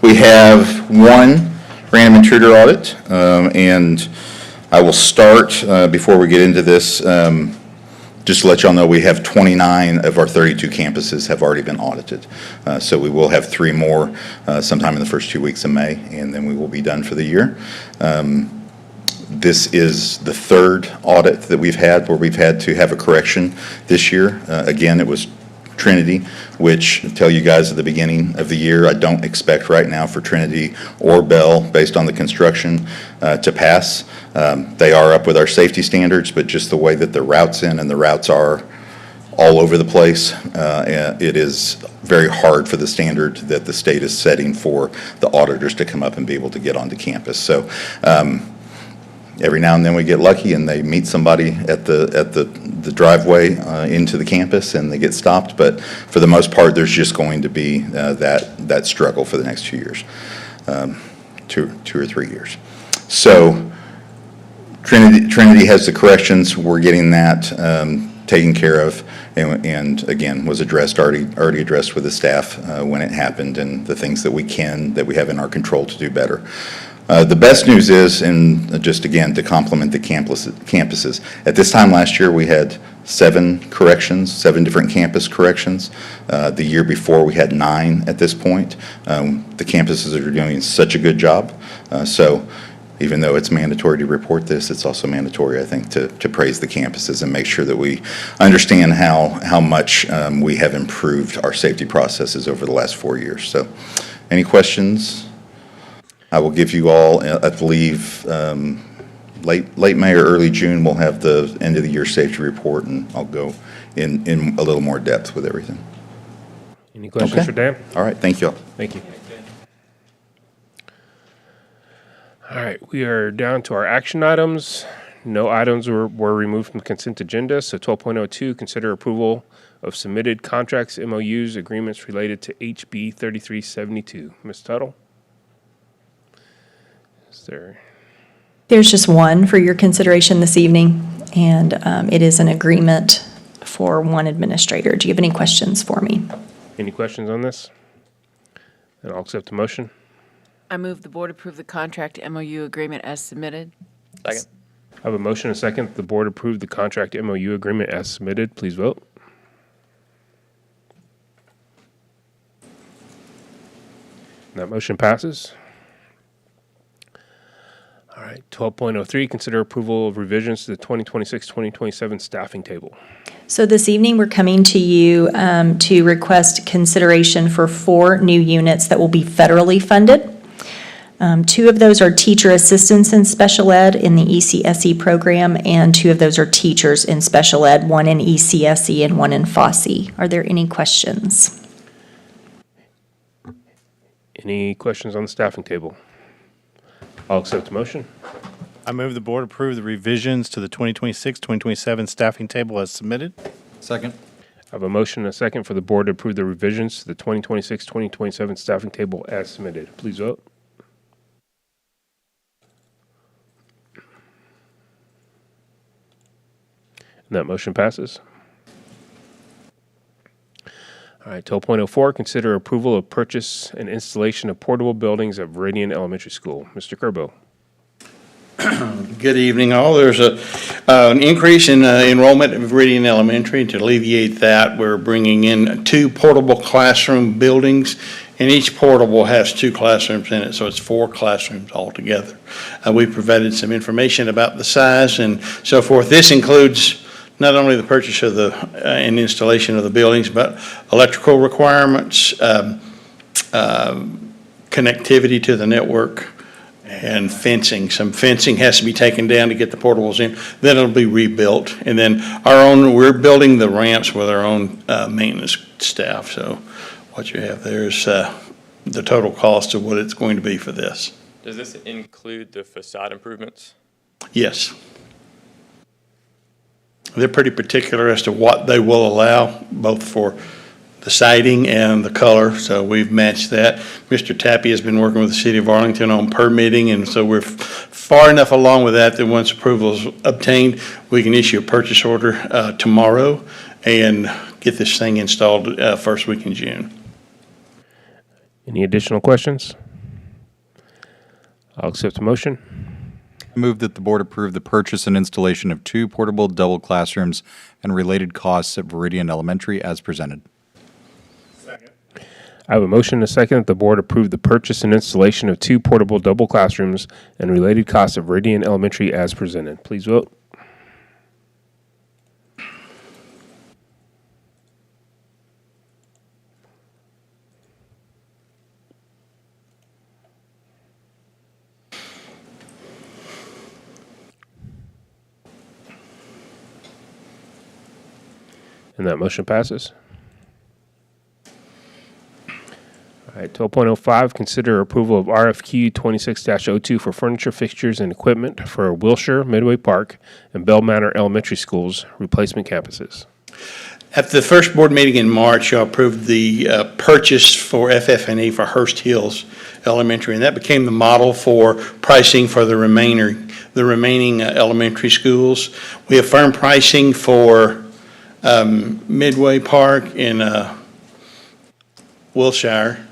We have one random intruder audit, and I will start before we get into this. Just to let y'all know, we have 29 of our 32 campuses have already been audited. So we will have 3 more sometime in the first 2 weeks of May, and then we will be done for the year. This is the 3rd audit that we've had where we've had to have a correction this year. Again, it was Trinity, which I tell you guys at the beginning of the year, I don't expect right now for Trinity or Bell, based on the construction, to pass. They are up with our safety standards, but just the way that the routes in and the routes are all over the place, it is very hard for the standard that the state is setting for the auditors to come up and be able to get onto campus. So every now and then we get lucky and they meet somebody at the driveway into the campus and they get stopped, but for the most part there's just going to be that struggle for the next 2 years, 2 or 3 years. So Trinity has the corrections. We're getting that taken care of. and again, was already addressed with the staff when it happened, and the things that we have in our control to do better. The best news is, and just again to complement the campuses, at this time last year we had 7 different campus corrections. The year before we had 9 at this point. The campuses are doing such a good job. So even though it's mandatory to report this, it's also mandatory, I think, to praise the campuses and make sure that we understand how much we have improved our safety processes over the last 4 years. So any questions? I will give you all, I believe, late May or early June, we'll have the end of the year safety report, and I'll go in a little more depth with everything. Any questions for Dan? All right, thank you all. Thank you. All right, we are down to our action items. No items were removed from the consent agenda. So 12.02, consider approval of submitted contracts, MOUs, agreements related to HB 3372. Ms. Tuttle? Is there? There's just one for your consideration this evening, and it is an agreement for one administrator. Do you have any questions for me? Any questions on this? Then I'll accept the motion. I move the board approve the contract MOU agreement as submitted. Second. I have a motion and a second that the board approve the contract MOU agreement as submitted. Please vote. That motion passes. All right, 12.03, consider approval of revisions to the 2026-2027 staffing table. So this evening, we're coming to you to request consideration for 4 new units that will be federally funded. 2 of those are teacher assistants in special ed in the ECSE program, and 2 of those are teachers in special ed, 1 in ECSE and 1 in FOSSE. Are there any questions? Any questions on the staffing table? I'll accept the motion. I move the board approve the revisions to the 2026-2027 staffing table as submitted. Second. I have a motion and a second for the board to approve the revisions to the 2026-2027 staffing table as submitted. Please vote. And that motion passes. All right, 12.04, consider approval of purchase and installation of portable buildings at Veridian Elementary School. Mr. Kerbo. Good evening, all. There's an increase in enrollment at Veridian Elementary. To alleviate that, we're bringing in 2 portable classroom buildings, and each portable has 2 classrooms in it, so it's 4 classrooms altogether. We provided some information about the size and so forth. This includes not only the purchase of and installation of the buildings, but electrical requirements, connectivity to the network, and fencing. Some fencing has to be taken down to get the portables in. Then it'll be rebuilt. And then we're building the ramps with our own maintenance staff. So what you have there is the total cost of what it's going to be for this. Does this include the facade improvements? Yes. They're pretty particular as to what they will allow, both for the siding and the color, so we've matched that. Mr. Tappy has been working with the City of Arlington on permitting, and so we're far enough along with that once approval is obtained, we can issue a purchase order tomorrow and get this thing installed first week in June. Any additional questions? I'll accept the motion. I move that the board approve the purchase and installation of 2 portable double classrooms and related costs at Veridian Elementary as presented. Second. I have a motion and a second that the board approve the purchase and installation of 2 portable double classrooms and related costs at Veridian Elementary as presented. Please vote. And that motion passes. All right, 12.05, consider approval of RFQ 26-02 for furniture, fixtures, and equipment for Wilshire, Midway Park, and Bell Manor Elementary Schools replacement campuses. At the first board meeting in March, you approved the purchase for FF&E for Hurst-Euless Elementary, and that became the model for pricing for the remaining elementary schools. We have firm pricing for Midway Park in Wilshire.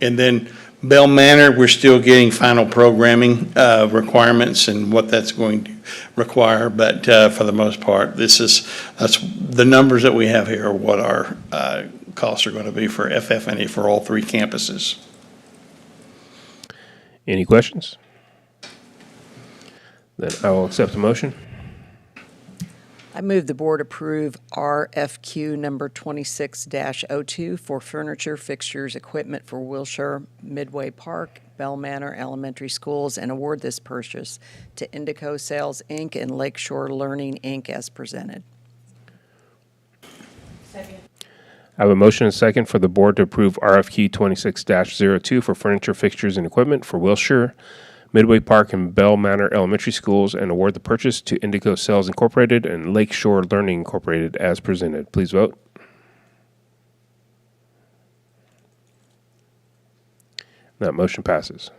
And then Bell Manor, we're still getting final programming requirements and what that's going to require. But for the most part, that's the numbers that we have here are what our costs are going to be for FF&E for all three campuses. Any questions? Then I will accept the motion. I move the board approve RFQ number 26-02 for furniture, fixtures, equipment for Wilshire, Midway Park, Bell Manor Elementary Schools, and award this purchase to Indico Sales, Inc. and Lakeshore Learning, Inc. as presented. I have a motion and a second for the board to approve RFQ 26-02 for furniture, fixtures, and equipment for Wilshire, Midway Park, and Bell Manor Elementary Schools, and award the purchase to Indigo Sales Incorporated and Lakeshore Learning Incorporated as presented. Please vote. That motion passes.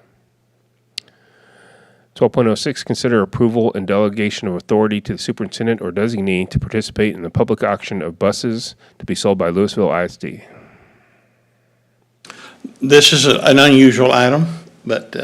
12.06, consider approval and delegation of authority to the superintendent or designee to participate in the public auction of buses to be sold by Louisville ISD. This is an unusual item, but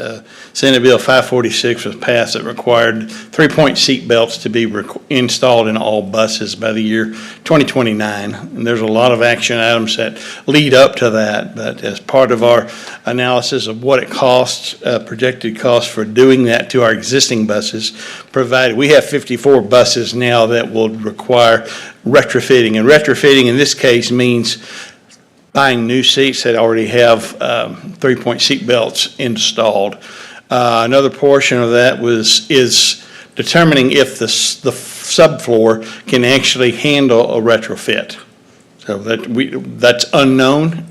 Senate Bill 546 was passed that required 3-point seat belts to be installed in all buses by the year 2029. And there's a lot of action items that lead up to that, but as part of our analysis of what it costs, projected costs for doing that to our existing buses, provided we have 54 buses now that will require retrofitting. And retrofitting in this case means buying new seats that already have 3-point seat belts installed. Another portion of that is determining if the subfloor can actually handle a retrofit. So that's unknown.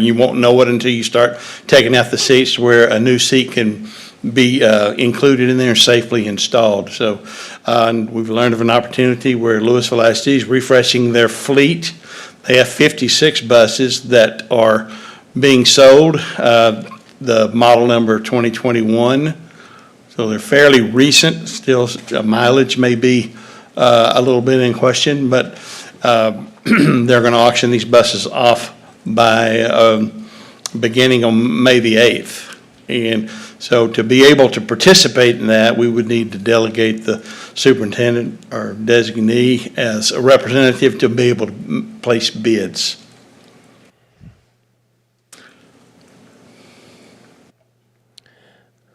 You won't know it until you start taking out the seats where a new seat can be included in there safely installed. So we've learned of an opportunity where Louisville ISD is refreshing their fleet. They have 56 buses that are being sold, the model number 2021. So they're fairly recent, still mileage may be a little bit in question, but they're going to auction these buses off by beginning on May the 8th. And so to be able to participate in that, we would need to delegate the superintendent or designee as a representative to be able to place bids.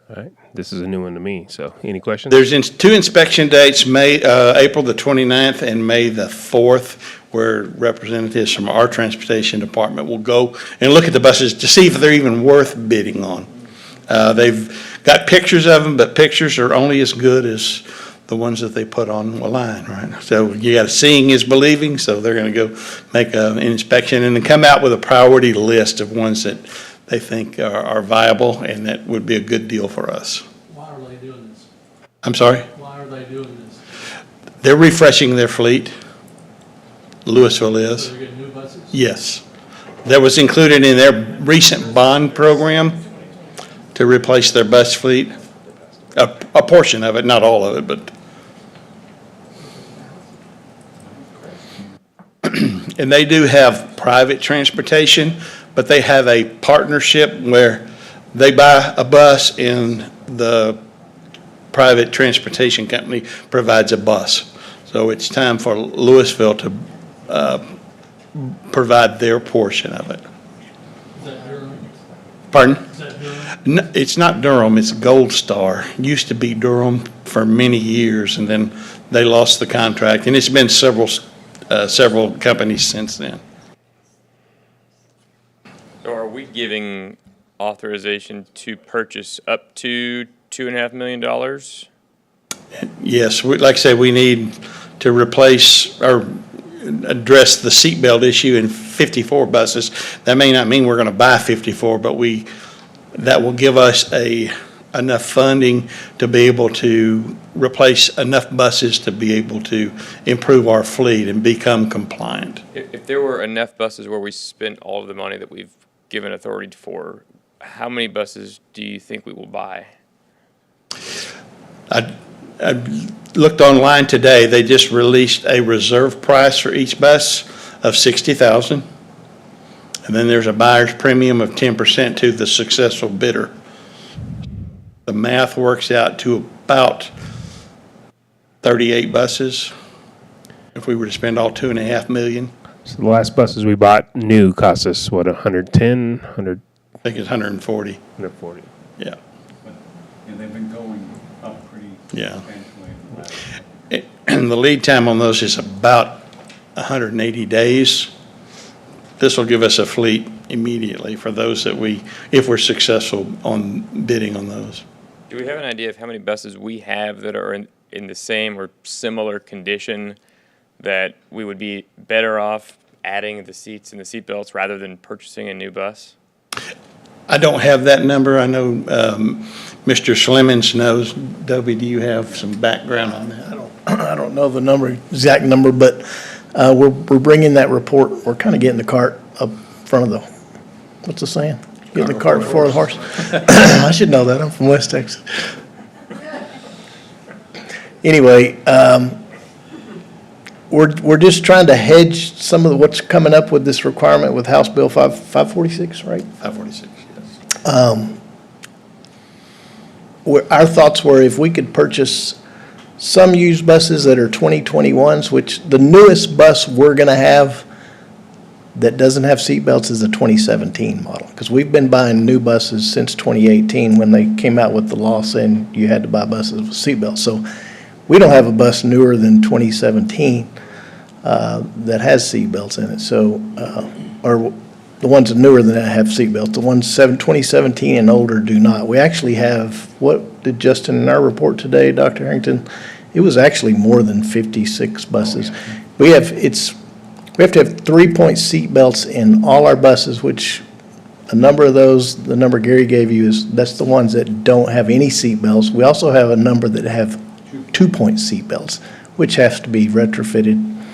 All right, this is a new one to me, so any questions? There's two inspection dates, April the 29th and May the 4th, where representatives from our transportation department will go and look at the buses to see if they're even worth bidding on. They've got pictures of them, but pictures are only as good as the ones that they put on a line, right? So you got seeing is believing, so they're going to go make an inspection and then come out with a priority list of ones that they think are viable and that would be a good deal for us. Why are they doing this? I'm sorry? Why are they doing this? They're refreshing their fleet. Louisville is. So they're getting new buses? Yes. That was included in their recent bond program to replace their bus fleet. A portion of it, not all of it, but. And they do have private transportation, but they have a partnership where they buy a bus and the private transportation company provides a bus. So it's time for Louisville to provide their portion of it. Is that Durham? Pardon? Is that Durham? No, it's not Durham, it's Gold Star. Used to be Durham for many years, and then they lost the contract, and it's been several companies since then. So are we giving authorization to purchase up to $2.5 million? Yes, like I said, we need to replace or address the seatbelt issue in 54 buses. That may not mean we're going to buy 54, but that will give us enough funding to be able to replace enough buses to be able to improve our fleet and become compliant. If there were enough buses where we spent all of the money that we've given authority for, how many buses do you think we will buy? I looked online today, they just released a reserve price for each bus of $60,000. And then there's a buyer's premium of 10% to the successful bidder. The math works out to about 38 buses if we were to spend all $2.5 million. So the last buses we bought new cost us, what, 110, 100? I think it's 140. 140. Yeah. And they've been going up pretty Yeah. substantially. And the lead time on those is about 180 days. This will give us a fleet immediately for those that if we're successful on bidding on those. Do we have an idea of how many buses we have that are in the same or similar condition that we would be better off adding the seats and the seat belts rather than purchasing a new bus? I don't have that number. I know Mr. Slimmons knows. Dobie, do you have some background on that? I don't know the exact number, but we're bringing that report. We're kind of getting the cart up front of the, what's the saying? Getting the cart before the horse. I should know that. I'm from West Texas. Anyway, we're just trying to hedge some of what's coming up with this requirement with House Bill 546, right? 546, yes. Our thoughts were if we could purchase some used buses that are 2021s, which the newest bus we're going to have that doesn't have seatbelts is a 2017 model. Because we've been buying new buses since 2018 when they came out with the law saying you had to buy buses with seatbelts. So we don't have a bus newer than 2017 that has seatbelts in it. So, or the ones newer than that have seatbelts. The ones 2017 and older do not. We actually have, what did Justin in our report today, Dr. Harrington? It was actually more than 56 buses. We have to have 3-point seatbelts in all our buses, which a number of those, the number Gary gave you that's the ones that don't have any seatbelts. We also have a number that have 2-point seatbelts, which has to be retrofitted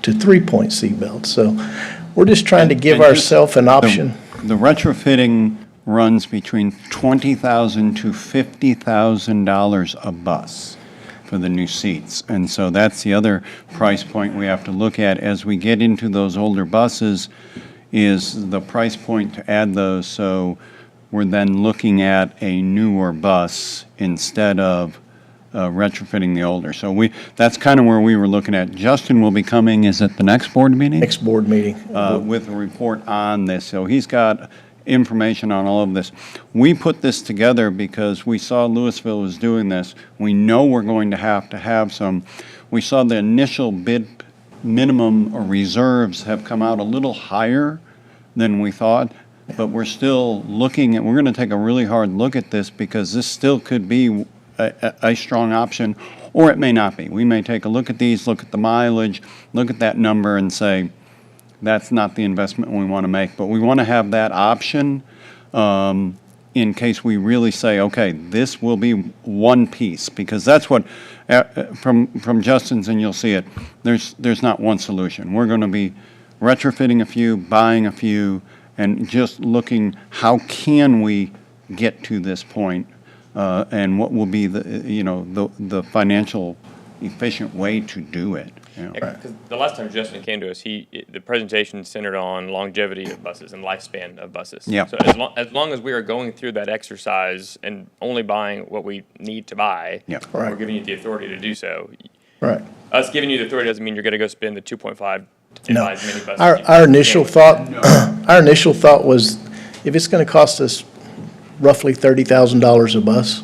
to 3-point seatbelts. So we're just trying to give ourselves an option. The retrofitting runs between $20,000 to $50,000 a bus for the new seats. And so that's the other price point we have to look at as we get into those older buses is the price point to add those. So we're then looking at a newer bus instead of retrofitting the older. So that's kind of where we were looking at. Justin will be coming, is it the next board meeting? Next board meeting. With a report on this. So he's got information on all of this. We put this together because we saw Louisville was doing this. We know we're going to have some. We saw the initial bid minimum or reserves have come out a little higher than we thought, but we're still looking at, we're going to take a really hard look at this because this still could be a strong option, or it may not be. We may take a look at these, look at the mileage, look at that number and say, that's not the investment we want to make. But we want to have that option in case we really say, okay, this will be one piece. Because that's what, from Justin's, and you'll see it, there's not one solution. We're going to be retrofitting a few, buying a few, and just looking how can we get to this point and what will be the financial efficient way to do it. Because the last time Justin came to us, the presentation centered on longevity of buses and lifespan of buses. Yeah. So as long as we are going through that exercise and only buying what we need to buy, we're giving you the authority to do so. Right. Us giving you the authority doesn't mean you're going to go spend the 2.5 to buy as many buses. Our initial thought was if it's going to cost us roughly $30,000 a bus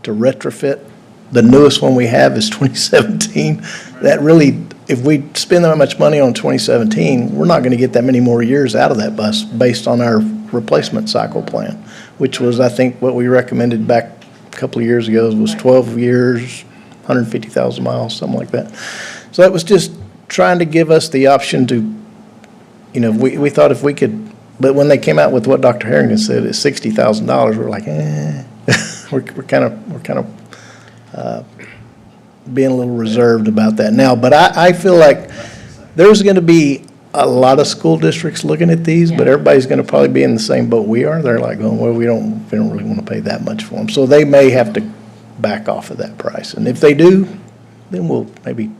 to retrofit, the newest one we have is 2017. That really, if we spend that much money on 2017, we're not going to get that many more years out of that bus based on our replacement cycle plan, which was, I think, what we recommended back a couple of years ago was 12 years, 150,000 miles, something like that. So that was just trying to give us the option to, we thought if we could, but when they came out with what Dr. Harrington said is $60,000, we're like, we're kind of being a little reserved about that now. But I feel like there's going to be a lot of school districts looking at these, but everybody's going to probably be in the same boat we are. They're like, oh, well, we don't really want to pay that much for them. So they may have to back off of that price. And if they do, then we'll maybe,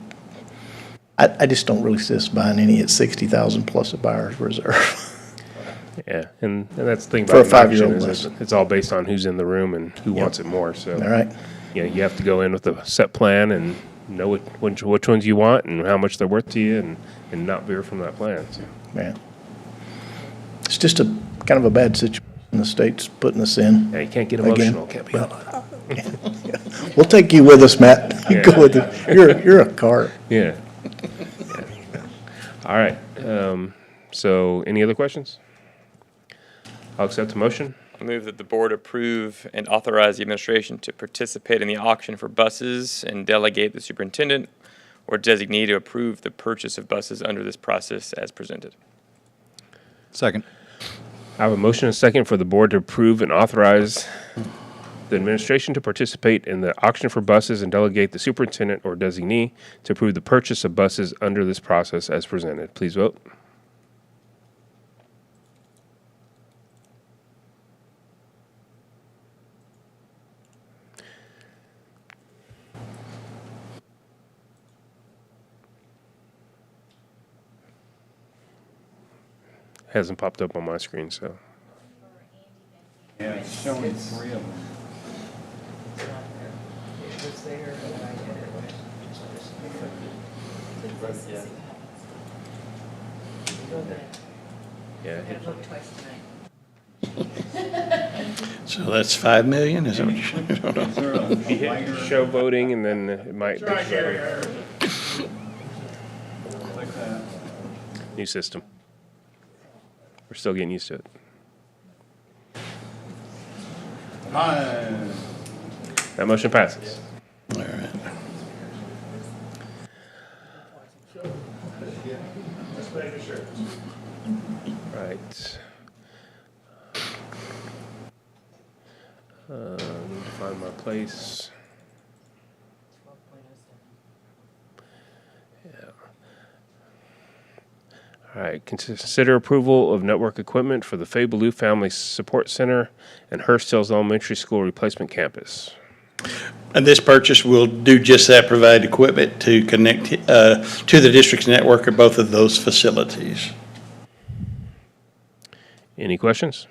I just don't really see us buying any at 60,000 plus a buyer's reserve. Yeah, and that's the thing For a about an auction 5-year-old is bus. it's all based on who's in the room and who Yep. wants it more, so. All right. You know, you have to go in with a set plan and know which ones you want and how much they're worth to you and not veer from that plan, so. Yeah. It's just a kind of a bad situation the state's putting us in. Yeah, you can't get Again. emotional, can't be. We'll take you with us, Matt. Yeah. Go with it. You're a cart. Yeah. All right, so any other questions? I'll accept the motion. I move that the board approve and authorize the administration to participate in the auction for buses and delegate the superintendent or designee to approve the purchase of buses under this process as presented. Second. I have a motion and a second for the board to approve and authorize the administration to participate in the auction for buses and delegate the superintendent or designee to approve the purchase of buses under this process as presented. Please vote. Hasn't popped up on my screen, so. Yeah, it's showing 3 of them. Yeah. So that's 5 million, is that what you're? If you hit show voting and then it might. New system. We're still getting used to it. That motion passes. All right. Right. Need to find my place. Yeah. All right, consider approval of network equipment for the Fay Ballou Family Support Center and Hurst-Euless Elementary School Replacement Campus. And this purchase will do just that, provide equipment to connect to the district's network at both of those facilities. Any questions?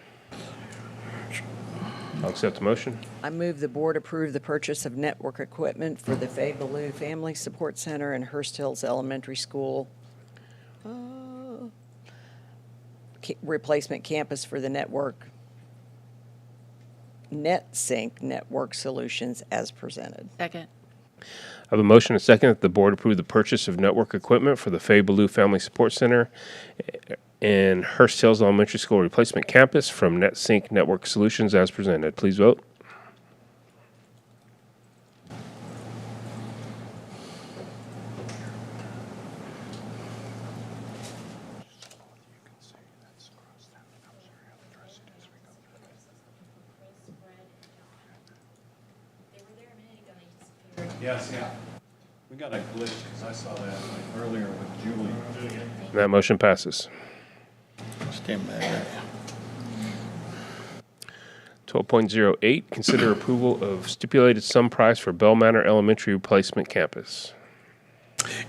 I'll accept the motion. I move the board approve the purchase of network equipment for the Fay Ballou Family Support Center and Hurst-Euless Elementary School replacement campus for the NetSync Network Solutions as presented. Second. I have a motion and a second that the board approve the purchase of network equipment for the Fay Ballou Family Support Center and Hurst-Euless Elementary School Replacement Campus from NetSync Network Solutions as presented. Please vote. Yes, yeah. We got a glitch, because I saw that like earlier with Julie. That motion passes. Stand back. 12.08, consider approval of stipulated sum price for Bell Manor Elementary Replacement Campus.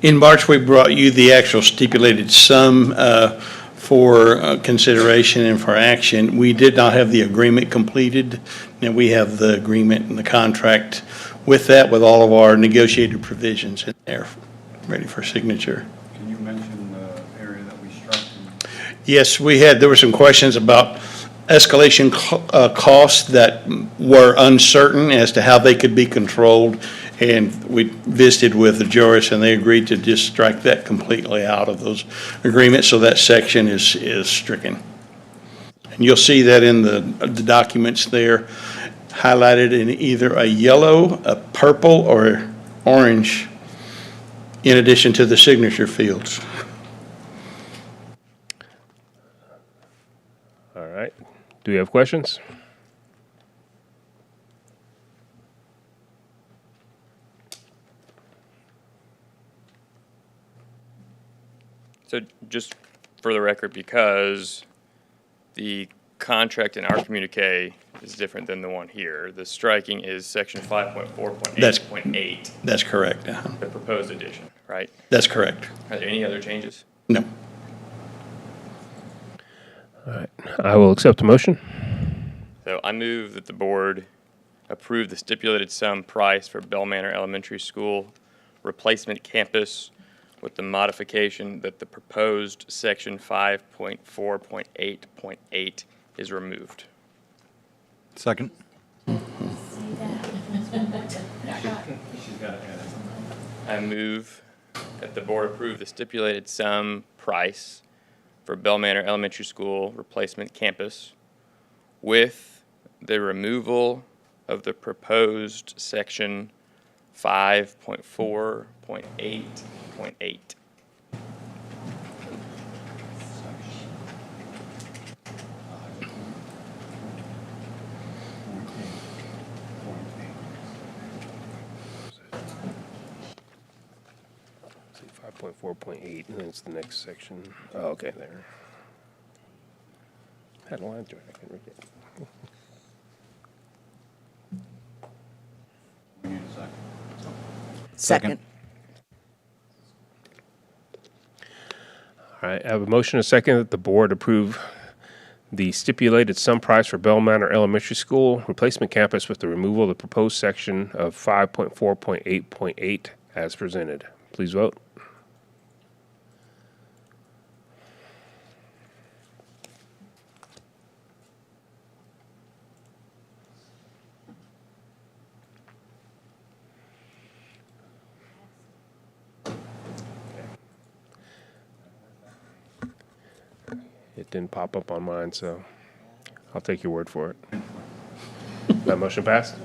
In March, we brought you the actual stipulated sum for consideration and for action. We did not have the agreement completed. Now we have the agreement and the contract with that, with all of our negotiated provisions in there, ready for signature. Can you mention the area that we struck? Yes, there were some questions about escalation costs that were uncertain as to how they could be controlled. And we visited with the jurist, and they agreed to just strike that completely out of those agreements, so that section is stricken. And you'll see that in the documents there, highlighted in either a yellow, a purple, or orange, in addition to the signature fields. All right. Do we have questions? So just for the record, because the contract in our communique is different than the one here. The striking is section 5.4.8.8, That's correct. the proposed addition, right? That's correct. Are there any other changes? No. All right, I will accept the motion. So I move that the board approve the stipulated sum price for Bell Manor Elementary School replacement campus with the modification that the proposed section 5.4.8.8 is removed. Second. I move that the board approve the stipulated sum price for Bell Manor Elementary School replacement campus with the removal of the proposed section 5.4.8.8. See, 5.4.8, and then it's the next section. Oh, okay, there. Had a line through it, I couldn't read it. Second. All right, I have a motion and a second that the board approve the stipulated sum price for Bell Manor Elementary School replacement campus with the removal of the proposed section of 5.4.8.8 as presented. Please vote. It didn't pop up on mine, so I'll take your word for it. That motion passed?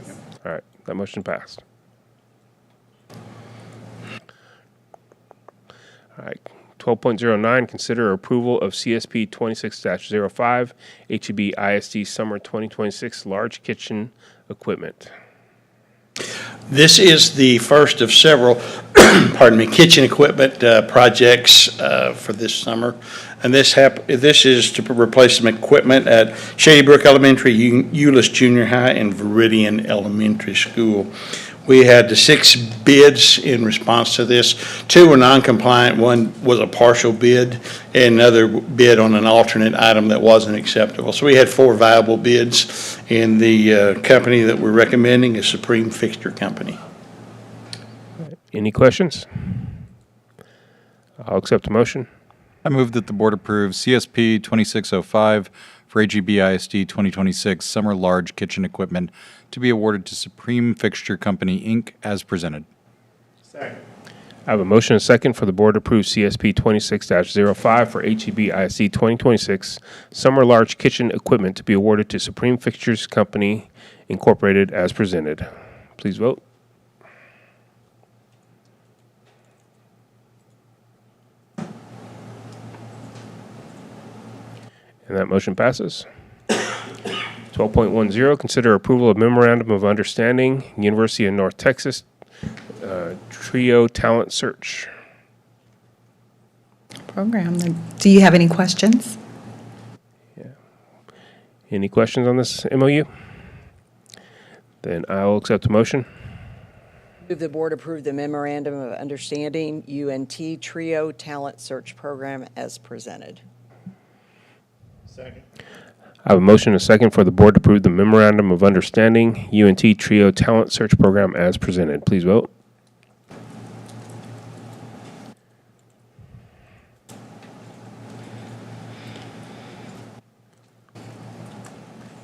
All right, that motion passed. All right, 12.09, consider approval of CSP 26-05, HEB ISD Summer 2026 Large Kitchen Equipment. This is the first of several, pardon me, kitchen equipment projects for this summer. And this is to replace some equipment at Shady Brook Elementary, Euless Junior High, and Viridian Elementary School. We had the 6 bids in response to this. 2 were non-compliant. 1 was a partial bid, and another bid on an alternate item that wasn't acceptable. So we had 4 viable bids, and the company that we're recommending is Supreme Fixture Company. Any questions? I'll accept the motion. I move that the board approve CSP 2605 for HEB ISD 2026 Summer Large Kitchen Equipment to be awarded to Supreme Fixture Company, Inc., as presented. Second. I have a motion and a second for the board to approve CSP 26-05 for HEB ISD 2026 Summer Large Kitchen Equipment to be awarded to Supreme Fixtures Company, Incorporated, as presented. Please vote. And that motion passes. 12.10, consider approval of memorandum of understanding, University of North Texas, TRIO Talent Search. Program. Do you have any questions? Any questions on this MOU? Then I will accept the motion. Move the board approve the memorandum of understanding, UNT TRIO Talent Search Program as presented. Second. I have a motion and a second for the board to approve the memorandum of understanding, UNT TRIO Talent Search Program as presented. Please vote.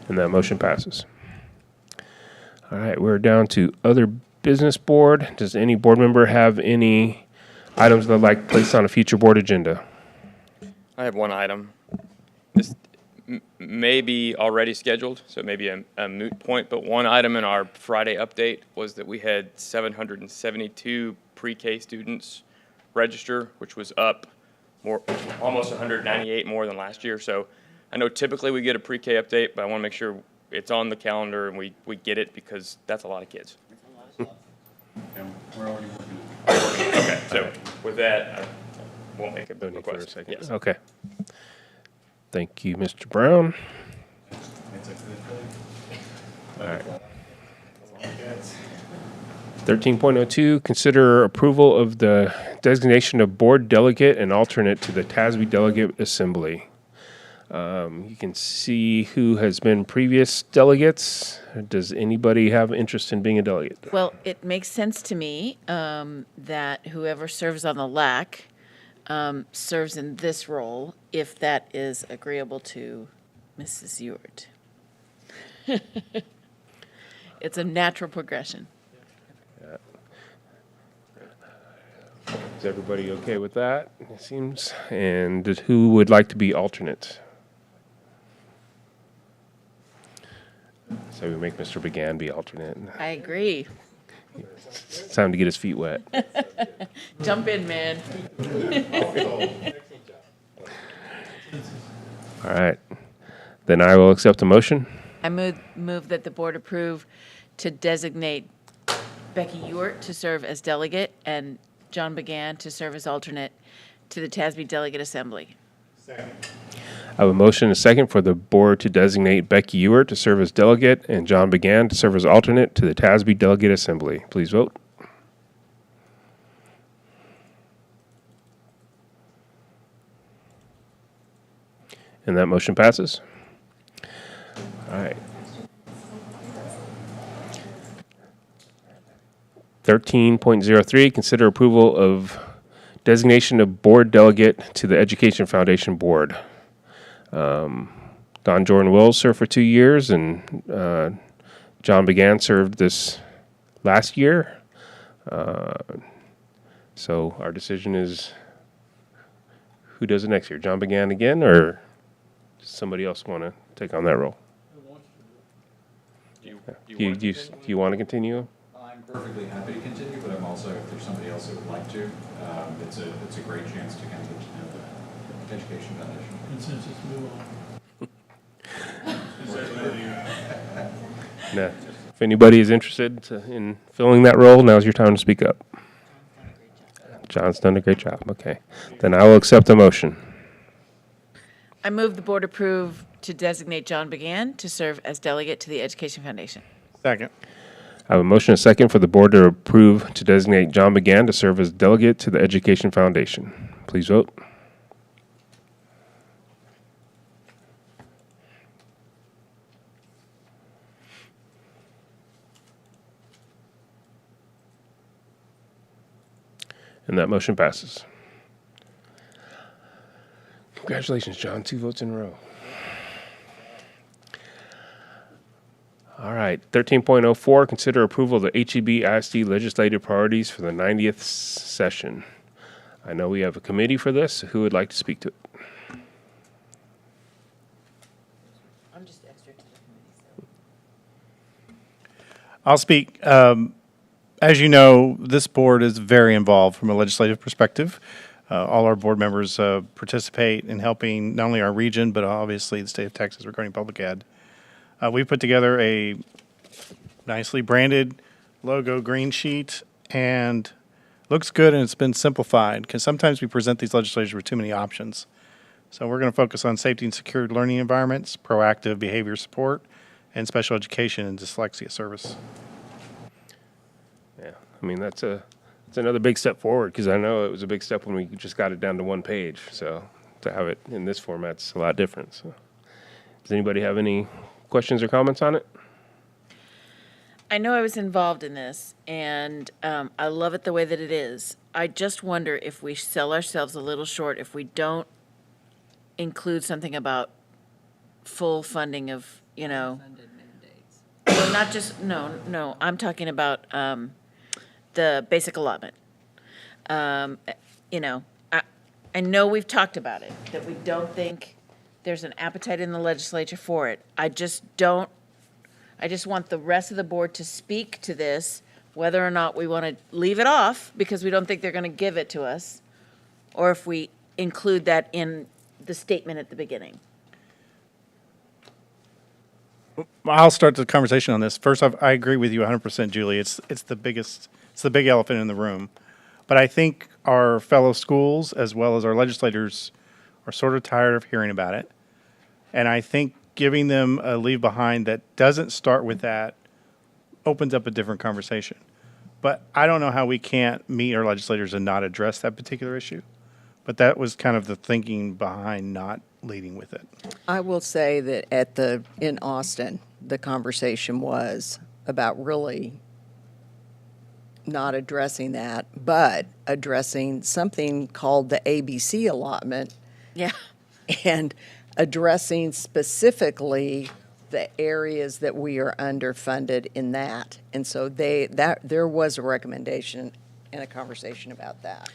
And that motion passes. All right, we're down to other business board. Does any board member have any items they'd like placed on a future board agenda? I have one item. This may be already scheduled, so it may be a moot point, but one item in our Friday update was that we had 772 pre-K students register, which was up almost 198 more than last year. So I know typically we get a pre-K update, but I want to make sure it's on the calendar and we get it because that's a lot of kids. Okay, so with that, I won't make a request. Yes. Okay. Thank you, Mr. Brown. All right. 13.02, consider approval of the designation of board delegate and alternate to the TASB Delegate Assembly. You can see who has been previous delegates. Does anybody have interest in being a delegate? Well, it makes sense to me that whoever serves on the LAC serves in this role, if that is agreeable to Mrs. Ewart. It's a natural progression. Is everybody okay with that, it seems? And who would like to be alternate? So we make Mr. Began be alternate. I agree. It's time to get his feet wet. Jump in, man. All right. Then I will accept the motion. I move that the board approve to designate Becky Ewart to serve as delegate and John Began to serve as alternate to the TASB Delegate Assembly. I have a motion and a second for the board to designate Becky Ewart to serve as delegate and John Began to serve as alternate to the TASB Delegate Assembly. Please vote. And that motion passes. All right. 13.03, consider approval of designation of board delegate to the Education Foundation Board. Don Jordan Wills served for 2 years, and John Began served this last year. So our decision is who does it next year? John Began again, or does somebody else want to take on that role? Do you want to continue? I'm perfectly happy to continue, but I'm also, if there's somebody else that would like to, it's a great chance to kind of get to know the Education Foundation. Consensus, move on. No. If anybody is interested in filling that role, now's your time to speak up. John's done a great job. Okay. Then I will accept the motion. I move the board approve to designate John Began to serve as delegate to the Education Foundation. Second. I have a motion and a second for the board to approve to designate John Began to serve as delegate to the Education Foundation. Please vote. And that motion passes. Congratulations, John. 2 votes in a row. All right. 13.04, consider approval of the HEB ISD legislative priorities for the 90th session. I know we have a committee for this. Who would like to speak to it? I'm just extra to the committee. I'll speak. As you know, this board is very involved from a legislative perspective. All our board members participate in helping not only our region, but obviously the state of Texas regarding public ed. We put together a nicely branded logo green sheet, and looks good, and it's been simplified because sometimes we present these legislatures with too many options. So we're going to focus on safety and secure learning environments, proactive behavior support, and special education and dyslexia service. Yeah, I mean, that's another big step forward, because I know it was a big step when we just got it down to one page. So to have it in this format's a lot different. So does anybody have any questions or comments on it? I know I was involved in this, and I love it the way that it is. I just wonder if we sell ourselves a little short if we don't include something about full funding of, well, not just, no, I'm talking about the basic allotment. I know we've talked about it, that we don't think there's an appetite in the legislature for it. I just want the rest of the board to speak to this, whether or not we want to leave it off because we don't think they're going to give it to us, or if we include that in the statement at the beginning. I'll start the conversation on this. First off, I agree with you 100%, Julie. It's the big elephant in the room. But I think our fellow schools, as well as our legislators, are sort of tired of hearing about it. And I think, giving them a leave behind that doesn't start with that opens up a different conversation. But I don't know how we can't meet our legislators and not address that particular issue. But that was kind of the thinking behind not leading with it. I will say that in Austin, the conversation was about really not addressing that, but addressing something called the ABC allotment. Yeah. And addressing specifically the areas that we are underfunded in that. And so there was a recommendation and a conversation about that.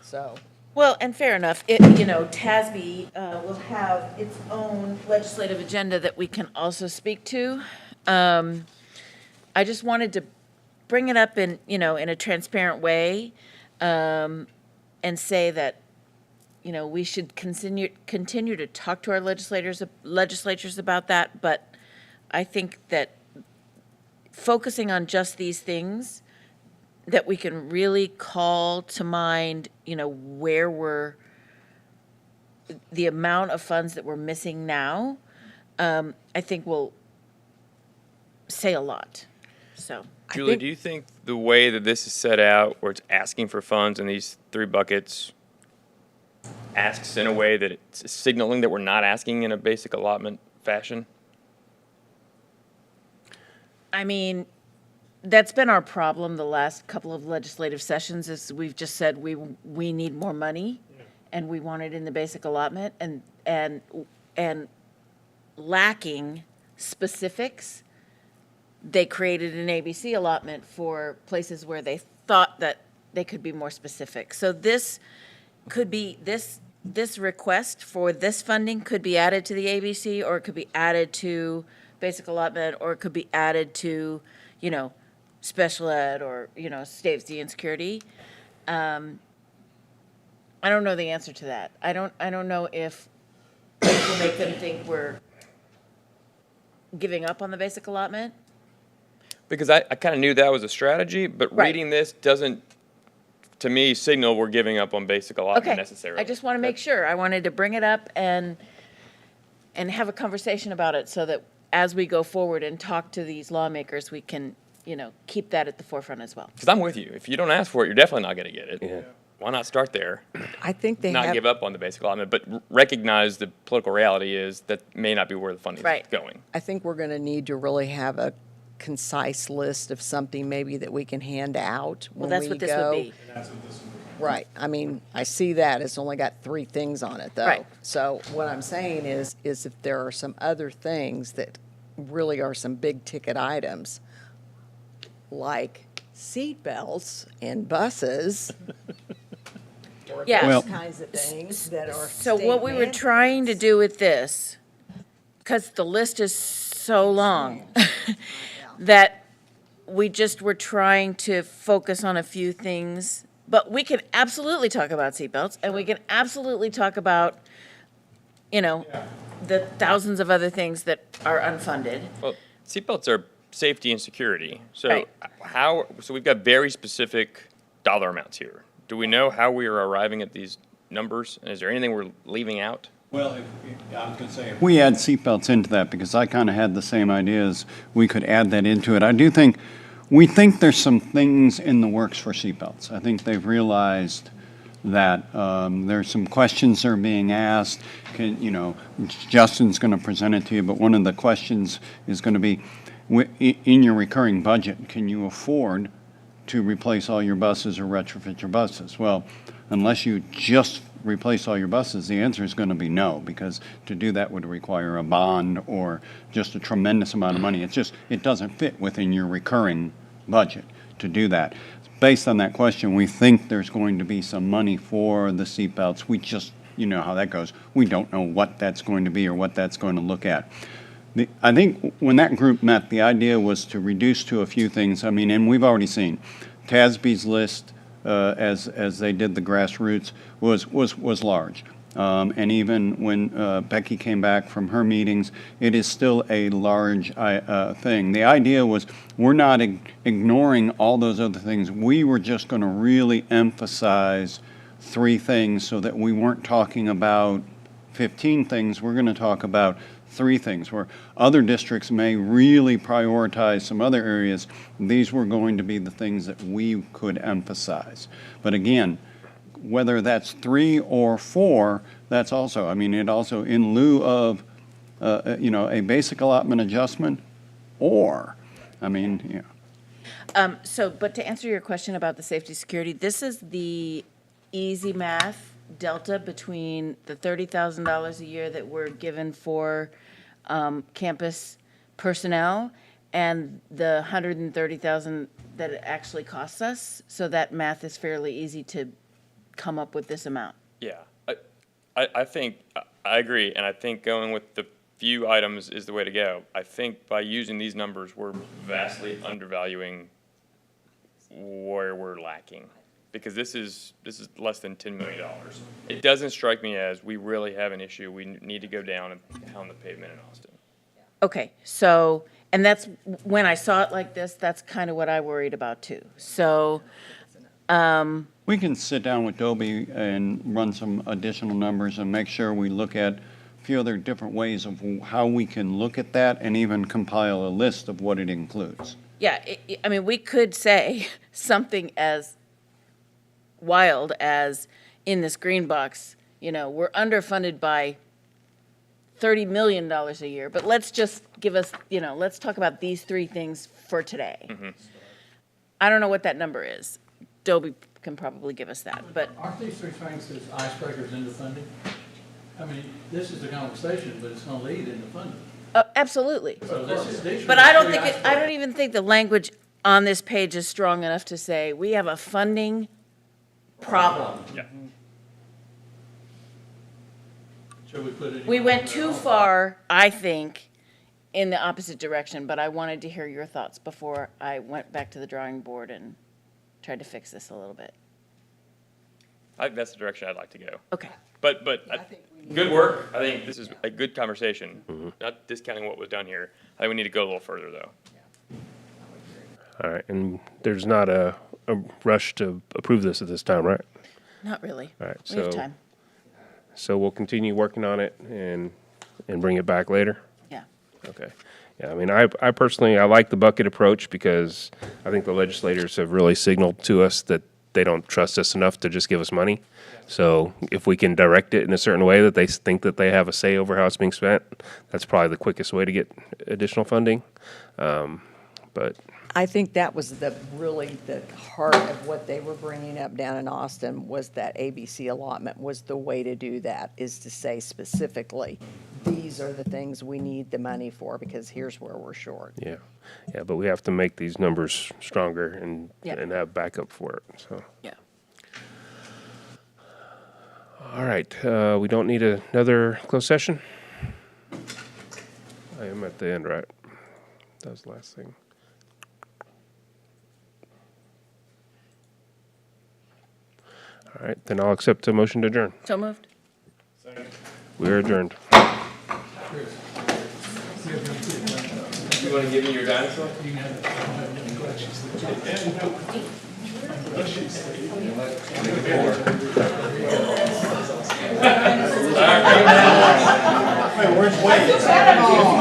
So. Well, and fair enough. TASB will have its own legislative agenda that we can also speak to. I just wanted to bring it up in a transparent way, and say that, we should continue to talk to our legislatures about that. But I think that focusing on just these things, that we can really call to mind, where the amount of funds that we're missing now, I think will say a lot. So, Julie, do you think the way that this is set out, where it's asking for funds in these three buckets, asks in a way that it's signaling that we're not asking in a basic allotment fashion? I mean, that's been our problem the last couple of legislative sessions, is we've just said we need more money, and we want it in the basic allotment, and lacking specifics, they created an ABC allotment for places where they thought that they could be more specific. So this could be, this request for this funding could be added to the ABC, or it could be added to basic allotment, or it could be added to, special ed, or, safety and security. I don't know the answer to that. I don't know if it will make them think we're giving up on the basic allotment. Because I kind of knew that was a strategy, but Right. reading this doesn't, to me, signal we're giving up on basic allotment Okay, necessarily. I just want to make sure. I wanted to bring it up and have a conversation about it, so that as we go forward and talk to these lawmakers, we can, keep that at the forefront as well. Because I'm with you. If you don't ask for it, you're definitely not going to get it. Yeah. Why not start there? I think they Not have. give up on the basic allotment, but recognize the political reality is that may not be where the funding Right. is going. I think we're going to need to really have a concise list of something maybe that we can hand out Well, when that's we what this would go. be. Right. I mean, I see that. It's only got 3 things on it, though. Right. So what I'm saying is if there are some other things that really are some big ticket items, like seat belts in buses, or Yeah. those Well- kinds of things that are. So state what we were mandates. trying to do with this, because the list is so long, that we just were trying to focus on a few things. But we can absolutely talk about seatbelts, and we can absolutely talk about, the thousands of other things that are unfunded. Well, seatbelts are safety and security. So Right. so we've got very specific dollar amounts here. Do we know how we are arriving at these numbers? And is there anything we're leaving out? Well, I was going to say, if we add seatbelts into that, because I kind of had the same ideas, we could add that into it. We think there's some things in the works for seatbelts. I think they've realized that there's some questions that are being asked. Justin's going to present it to you, but one of the questions is going to be, in your recurring budget, can you afford to replace all your buses or retrofit your buses? Well, unless you just replace all your buses, the answer is going to be no, because to do that would require a bond or just a tremendous amount of money. It doesn't fit within your recurring budget to do that. Based on that question, we think there's going to be some money for the seatbelts. We just, you know how that goes. We don't know what that's going to be or what that's going to look at. I think when that group met, the idea was to reduce to a few things. I mean, and we've already seen TASB's list, as they did the grassroots, was large. And even when Becky came back from her meetings, it is still a large thing. The idea was we're not ignoring all those other things. We were just going to really emphasize 3 things so that we weren't talking about 15 things. We're going to talk about three things, where other districts may really prioritize some other areas. These were going to be the things that we could emphasize. But again, whether that's 3 or 4, that's also, I mean, it also, in lieu of, a basic allotment adjustment, or, I mean, But to answer your question about the safety security, this is the easy math delta between the $30,000 a year that we're given for campus personnel and the $130,000 that it actually costs us. So that math is fairly easy to come up with this amount. Yeah, I think, I agree, and I think going with the few items is the way to go. I think by using these numbers, we're vastly undervaluing where we're lacking, because this is less than $10 million. It doesn't strike me as we really have an issue. We need to go down and pound the pavement in Austin. Okay, so, and that's, when I saw it like this, that's kind of what I worried about too. So, we can sit down with Dobie and run some additional numbers and make sure we look at a few other different ways of how we can look at that and even compile a list of what it includes. yeah, I mean, we could say something as wild as in this green box, we're underfunded by $30 million a year, but let's just give us, let's talk about these three things for today. Mm-hmm. I don't know what that number is. Dobie can probably give us that, but Aren't these three things as icebreakers into funding? I mean, this is the conversation, but it's gonna lead into funding. absolutely. So these But are I don't three think I icebreakers. don't even think the language on this page is strong enough to say we have a funding problem. Yeah. Should we put it? We went too far, I think, in the opposite direction, but I wanted to hear your thoughts before I went back to the drawing board and tried to fix this a little bit. I think that's the direction I'd like to go. Okay. But good work. I think this is a good conversation. Not discounting what was done here. I think we need to go a little further, though. All right, and there's not a rush to approve this at this time, right? Not really. All right, We have so- time. So we'll continue working on it and bring it back later? Yeah. Okay. Yeah, I mean, I personally, I like the bucket approach because I think the legislators have really signaled to us that they don't trust us enough to just give us money. So if we can direct it in a certain way that they think that they have a say over how it's being spent, that's probably the quickest way to get additional funding. But I think that was really the heart of what they were bringing up down in Austin, was that ABC allotment was the way to do that, is to say specifically, these are the things we need the money for, because here's where we're short. yeah, but we have to make these numbers stronger and Yeah. have backup for it, so. Yeah. All right, we don't need another closed session? I am at the end, right? That was the last thing. All right, then I'll accept a motion to adjourn. So moved. We're adjourned. You want to give me your dinosaur? You can have it. I don't have any questions. Where's Wade?